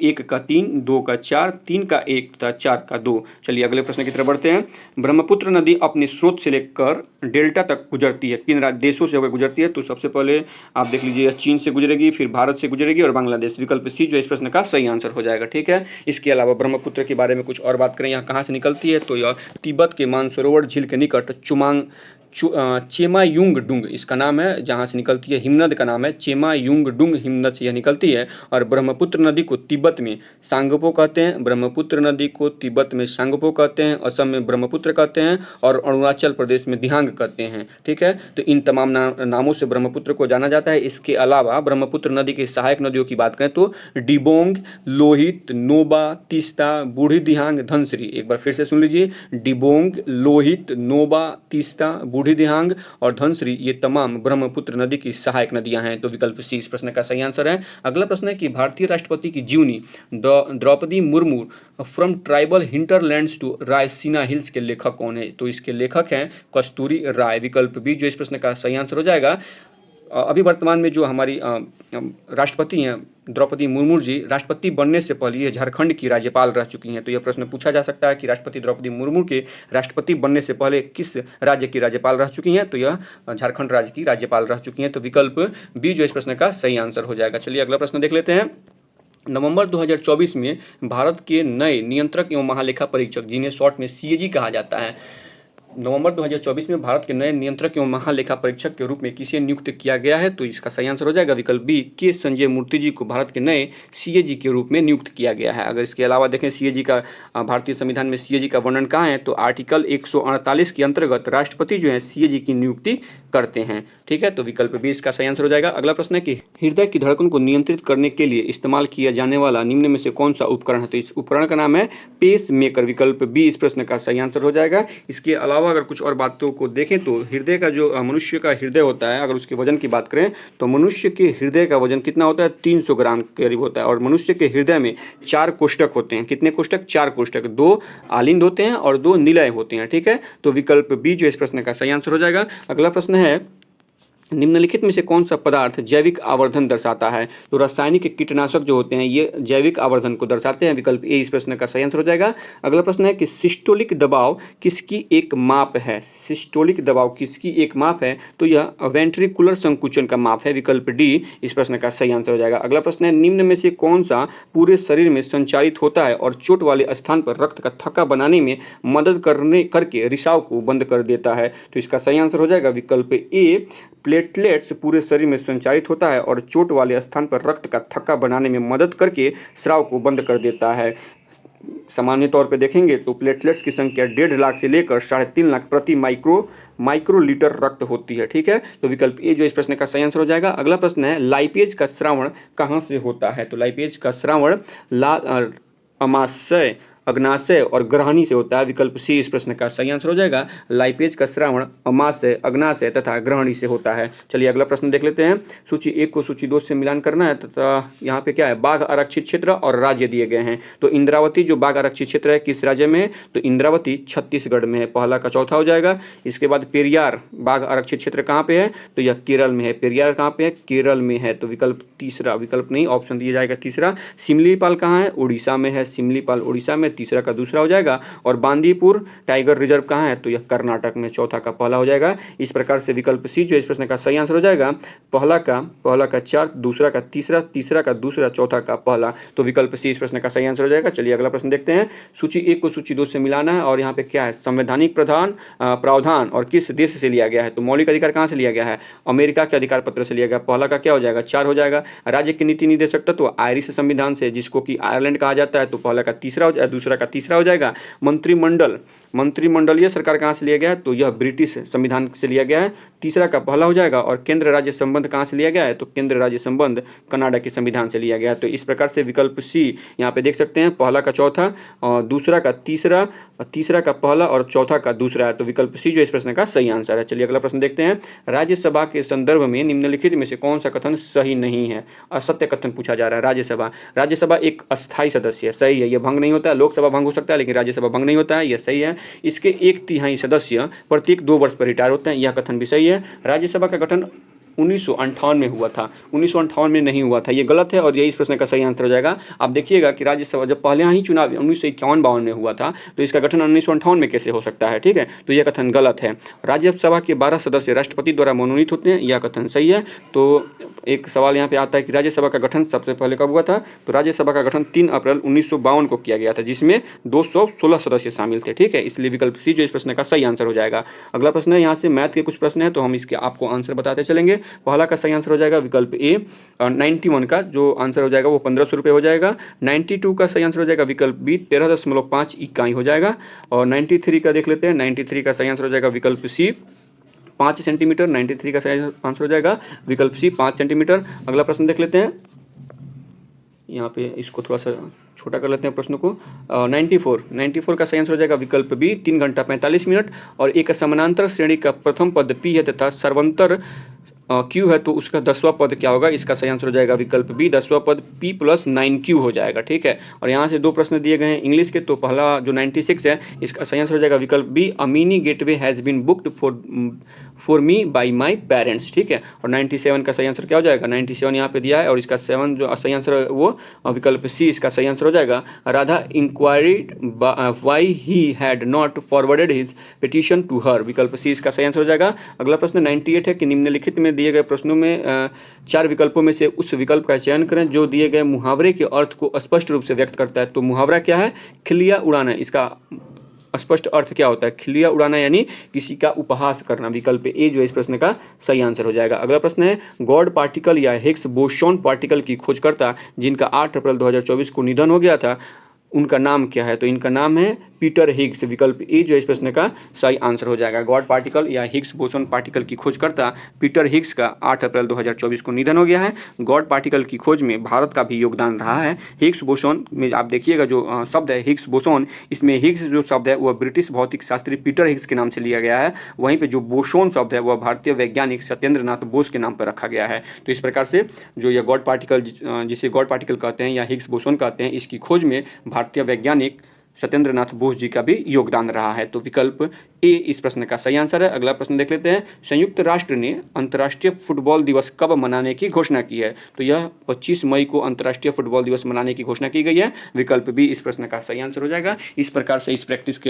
1 का 3, 2 का 4, 3 का 1 तथा 4 का 2। चलिए अगले प्रश्न की तरफ बढ़ते हैं, ब्रह्मपुत्र नदी अपने स्रोत से लेकर डेल्टा तक गुजरती है, किन देशों से होकर गुजरती है? तो सबसे पहले आप देख लीजिए, चीन से गुजरेगी, फिर भारत से गुजरेगी और बांग्लादेश। विकल्प सी जो इस प्रश्न का सही आंसर हो जाएगा। ठीक है, इसके अलावा ब्रह्मपुत्र के बारे में कुछ और बात करें, यहाँ कहाँ से निकलती है? तो यह तिब्बत के मानसरोवर झील के निकट चेमायुंगडुंग इसका नाम है, जहाँ से निकलती है। हिमनद का नाम है चेमायुंगडुंग, हिमनद से यह निकलती है। और ब्रह्मपुत्र नदी को तिब्बत में सांगपो कहते हैं। ब्रह्मपुत्र नदी को तिब्बत में सांगपो कहते हैं, असम में ब्रह्मपुत्र कहते हैं और अरुणाचल प्रदेश में दिहांग कहते हैं। ठीक है, तो इन तमाम नामों से ब्रह्मपुत्र को जाना जाता है। इसके अलावा ब्रह्मपुत्र नदी की सहायक नदियों की बात करें तो डिबोंग, लोहित, नोबा, तीस्ता, बूढ़ी दिहांग, धनसिरी। एक बार फिर से सुन लीजिए, डिबोंग, लोहित, नोबा, तीस्ता, बूढ़ी दिहांग और धनश्री ये तमाम ब्रह्मपुत्र नदी की सहायक नदियां हैं। तो विकल्प सी इस प्रश्न का सही आंसर है। अगला प्रश्न है कि भारतीय राष्ट्रपति की जीवनी Draupadi Murmu from tribal hinterlands to Raisina hills के लेखक कौन है? तो इसके लेखक हैं कस्तूरी राय। विकल्प बी जो इस प्रश्न का सही आंसर हो जाएगा। अभी वर्तमान में जो हमारी राष्ट्रपति हैं द्रौपदी मुर्मू जी, राष्ट्रपति बनने से पहले ये झारखंड की राज्यपाल रह चुकी हैं। तो यह प्रश्न पूछा जा सकता है कि राष्ट्रपति द्रौपदी मुर्मू के राष्ट्रपति बनने से पहले किस राज्य की राज्यपाल रह चुकी हैं? तो यह झारखंड राज्य की राज्यपाल रह चुकी हैं। तो विकल्प बी जो इस प्रश्न का सही आंसर हो जाएगा। चलिए अगला प्रश्न देख लेते हैं। नवंबर 2024 में भारत के नए नियंत्रक एवं महालेखा परीक्षक, जिन्हें शॉर्ट में सीएजी कहा जाता है, नवंबर 2024 में भारत के नए नियंत्रक एवं महालेखा परीक्षक के रूप में किसे नियुक्त किया गया है? तो इसका सही आंसर हो जाएगा विकल्प बी के संजय मूर्ति जी को भारत के नए सीएजी के रूप में नियुक्त किया गया है। अगर इसके अलावा देखें सीएजी का भारतीय संविधान में सीएजी का वर्णन कहाँ है? तो आर्टिकल 148 के अंतर्गत राष्ट्रपति जो है सीएजी की नियुक्ति करते हैं। ठीक है, तो विकल्प बी इसका सही आंसर हो जाएगा। अगला प्रश्न है कि हृदय की धड़कन को नियंत्रित करने के लिए इस्तेमाल किया जाने वाला निम्न में से कौन सा उपकरण है? तो इस उपकरण का नाम है पेस मेकर। विकल्प बी इस प्रश्न का सही आंसर हो जाएगा। इसके अलावा अगर कुछ और बातों को देखें तो हृदय का जो मनुष्य का हृदय होता है, अगर उसके वजन की बात करें तो मनुष्य के हृदय का वजन कितना होता है? 300 ग्राम के करीब होता है। और मनुष्य के हृदय में 4 कोष्ठक होते हैं। कितने कोष्ठक? 4 कोष्ठक, 2 आलिंद होते हैं और 2 निलय होते हैं। ठीक है, तो विकल्प बी जो इस प्रश्न का सही आंसर हो जाएगा। अगला प्रश्न है निम्नलिखित में से कौन सा पदार्थ जैविक आवर्धन दर्शाता है? तो रासायनिक कीटनाशक जो होते हैं ये जैविक आवर्धन को दर्शाते हैं। विकल्प ए इस प्रश्न का सही आंसर हो जाएगा। अगला प्रश्न है कि सिस्टोलिक दबाव किसकी एक माप है? सिस्टोलिक दबाव किसकी एक माप है? तो यह वेंट्रिकुलर संकुचन का माप है। विकल्प डी इस प्रश्न का सही आंसर हो जाएगा। अगला प्रश्न है निम्न में से कौन सा पूरे शरीर में संचारित होता है और चोट वाले स्थान पर रक्त का थक्का बनाने में मदद करके रिसाव को बंद कर देता है? तो इसका सही आंसर हो जाएगा विकल्प ए प्लेटलेट्स पूरे शरीर में संचारित होता है और चोट वाले स्थान पर रक्त का थक्का बनाने में मदद करके स्राव को बंद कर देता है। सामान्य तौर पे देखेंगे तो प्लेटलेट्स की संख्या 1.5 लाख से लेकर 3.5 लाख प्रति माइक्रोलीटर रक्त होती है। ठीक है, तो विकल्प ए जो इस प्रश्न का सही आंसर हो जाएगा। अगला प्रश्न है लाइपेज का स्रावण कहाँ से होता है? तो लाइपेज का स्रावण अमाशय, अग्नाशय और ग्रहणी से होता है। विकल्प सी इस प्रश्न का सही आंसर हो जाएगा। लाइपेज का श्रावण अमाशय, अग्नाशय तथा ग्रहणी से होता है। चलिए अगला प्रश्न देख लेते हैं। सूची 1 को सूची 2 से मिलान करना है तथा यहाँ पे क्या है? बाघ आरक्षित क्षेत्र और राज्य दिए गए हैं। तो इंद्रावती जो बाघ आरक्षित क्षेत्र है किस राज्य में है? तो इंद्रावती छत्तीसगढ़ में है। पहला का चौथा हो जाएगा। इसके बाद पेरियार बाघ आरक्षित क्षेत्र कहाँ पे है? तो यह केरल में है। पेरियार कहाँ पे है? केरल में है। तो विकल्प तीसरा, विकल्प नहीं ऑप्शन दिया जाएगा तीसरा। सिमलीपाल कहाँ है? उड़ीसा में है। सिमलीपाल उड़ीसा में, तीसरा का दूसरा हो जाएगा। और बांदीपुर टाइगर रिजर्व कहाँ है? तो यह कर्नाटक में, चौथा का पहला हो जाएगा। इस प्रकार से विकल्प सी जो इस प्रश्न का सही आंसर हो जाएगा। पहला का 4, दूसरा का तीसरा, तीसरा का दूसरा, चौथा का पहला। तो विकल्प सी इस प्रश्न का सही आंसर हो जाएगा। चलिए अगला प्रश्न देखते हैं। सूची 1 को सूची 2 से मिलाना है और यहाँ पे क्या है? संवैधानिक प्रावधान और किस देश से लिया गया है? तो मौलिक अधिकार कहाँ से लिया गया है? अमेरिका के अधिकार पत्र से लिया गया। पहला का क्या हो जाएगा? 4 हो जाएगा। राज्य के नीति निर्देशक तत्व आयरिश संविधान से, जिसको कि आयरलैंड कहा जाता है, तो पहला का तीसरा हो जाएगा, दूसरा का तीसरा हो जाएगा। मंत्रिमंडलीय सरकार कहाँ से लिया गया है? तो यह ब्रिटिश संविधान से लिया गया है। तीसरा का पहला हो जाएगा। और केंद्र राज्य संबंध कहाँ से लिया गया है? तो केंद्र राज्य संबंध कनाडा के संविधान से लिया गया है। तो इस प्रकार से विकल्प सी यहाँ पे देख सकते हैं, पहला का चौथा और दूसरा का तीसरा, तीसरा का पहला और चौथा का दूसरा है। तो विकल्प सी जो इस प्रश्न का सही आंसर है। चलिए अगला प्रश्न देखते हैं। राज्यसभा के संदर्भ में निम्नलिखित में से कौन सा कथन सही नहीं है? असत्य कथन पूछा जा रहा है। राज्यसभा एक अस्थायी सदस्य है, सही है, यह भंग नहीं होता है। लोकसभा भंग हो सकता है लेकिन राज्यसभा भंग नहीं होता है, यह सही है। इसके 1/3 सदस्य प्रत्येक 2 वर्ष पर रिटायर होते हैं, यह कथन भी सही है। राज्यसभा का गठन 1958 में हुआ था, 1958 में नहीं हुआ था, ये गलत है और यही इस प्रश्न का सही आंसर हो जाएगा। आप देखिएगा कि राज्यसभा जब पहले ही चुनाव 1951-52 में हुआ था, तो इसका गठन 1958 में कैसे हो सकता है? ठीक है, तो यह कथन गलत है। राज्यसभा के 12 सदस्य राष्ट्रपति द्वारा मनोनीत होते हैं, यह कथन सही है। तो एक सवाल यहाँ पे आता है कि राज्यसभा का गठन सबसे पहले कब हुआ था? तो राज्यसभा का गठन 3 अप्रैल 1952 को किया गया था, जिसमें 216 सदस्य शामिल थे। ठीक है, इसलिए विकल्प सी जो इस प्रश्न का सही आंसर हो जाएगा। अगला प्रश्न है, यहाँ से मैथ के कुछ प्रश्न है तो हम इसके आपको आंसर बताते चलेंगे। पहला का सही आंसर हो जाएगा विकल्प ए। 91 का जो आंसर हो जाएगा वो 1500 रुपये हो जाएगा। 92 का सही आंसर हो जाएगा विकल्प बी, 13.5 इकाई हो जाएगा। और 93 का देख लेते हैं। 93 का सही आंसर हो जाएगा विकल्प सी, 5 सेंटीमीटर। 93 का सही आंसर हो जाएगा विकल्प सी, 5 सेंटीमीटर। अगला प्रश्न देख लेते हैं। यहाँ पे इसको थोड़ा सा छोटा कर लेते हैं प्रश्न को। 94 का सही आंसर हो जाएगा विकल्प बी 3 घंटा 45 मिनट। और एक समानांतर श्रेणी का प्रथम पद पी है तथा सर्वंतर क्यू है तो उसका 10वां पद क्या होगा, इसका सही आंसर हो जाएगा विकल्प बी 10वां पद p + 9q हो जाएगा। ठीक है, और यहाँ से 2 प्रश्न दिए गए हैं इंग्लिश के, तो पहला जो 96 है इसका सही आंसर हो जाएगा विकल्प B a mini gateway has been booked for me by my parents. ठीक है, और 97 का सही आंसर क्या हो जाएगा, 97 यहाँ पे दिया है और इसका 7 जो सही आंसर है वो विकल्प सी इसका सही आंसर हो जाएगा। Radha enquired why he had not forwarded his petition to her, विकल्प सी इसका सही आंसर हो जाएगा। अगला प्रश्न 98 है कि निम्नलिखित में दिए गए प्रश्नों में 4 विकल्पों में से उस विकल्प का चयन करें जो दिए गए मुहावरे के अर्थ को स्पष्ट रूप से व्यक्त करता है। तो मुहावरा क्या है, खिल्लियाँ उड़ाना, इसका स्पष्ट अर्थ क्या होता है, खिल्लियाँ उड़ाना यानी किसी का उपहास करना, विकल्प ए जो है इस प्रश्न का सही आंसर हो जाएगा। अगला प्रश्न है गॉड पार्टिकल या हिग्स बोसॉन पार्टिकल की खोजकर्ता जिनका 8 अप्रैल 2024 को निधन हो गया था उनका नाम क्या है, तो इनका नाम है पीटर हिग्स, विकल्प ए जो है इस प्रश्न का सही आंसर हो जाएगा। गॉड पार्टिकल या हिग्स बोसॉन पार्टिकल की खोजकर्ता पीटर हिग्स का 8 अप्रैल 2024 को निधन हो गया है। गॉड पार्टिकल की खोज में भारत का भी योगदान रहा है। हिग्स बोसॉन में आप देखिएगा जो शब्द है हिग्स बोसॉन, इसमें हिग्स जो शब्द है वह ब्रिटिश भौतिक शास्त्री पीटर हिग्स के नाम से लिया गया है, वहीं पर जो बोसॉन शब्द है वह भारतीय वैज्ञानिक सत्येंद्र नाथ बोस के नाम पर रखा गया है। तो इस प्रकार से जो यह गॉड पार्टिकल जिसे गॉड पार्टिकल कहते हैं या हिग्स बोसॉन कहते हैं, इसकी खोज में भारतीय वैज्ञानिक सत्येंद्र नाथ बोस जी का भी योगदान रहा है। तो विकल्प ए इस प्रश्न का सही आंसर है। अगला प्रश्न देख लेते हैं संयुक्त राष्ट्र ने अंतर्राष्ट्रीय फुटबॉल दिवस कब मनाने की घोषणा की है, तो यह 25 मई को अंतर्राष्ट्रीय फुटबॉल दिवस मनाने की घोषणा की गई है, विकल्प बी इस प्रश्न का सही आंसर हो जाएगा। इस प्रकार से इस प्रैक्टिस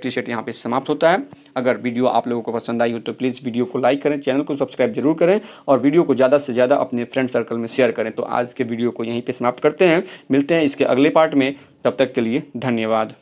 सेट यहाँ पे समाप्त होता है। अगर वीडियो आप लोगों को पसंद आई हो तो प्लीज़ वीडियो को लाइक करें, चैनल को सब्सक्राइब जरूर करें और वीडियो को ज़्यादा से ज़्यादा अपने फ्रेंड सर्कल में शेयर करें। तो आज के वीडियो को यहीं पर समाप्त करते हैं, मिलते हैं इसके अगले पार्ट में, तब तक के लिए धन्यवाद।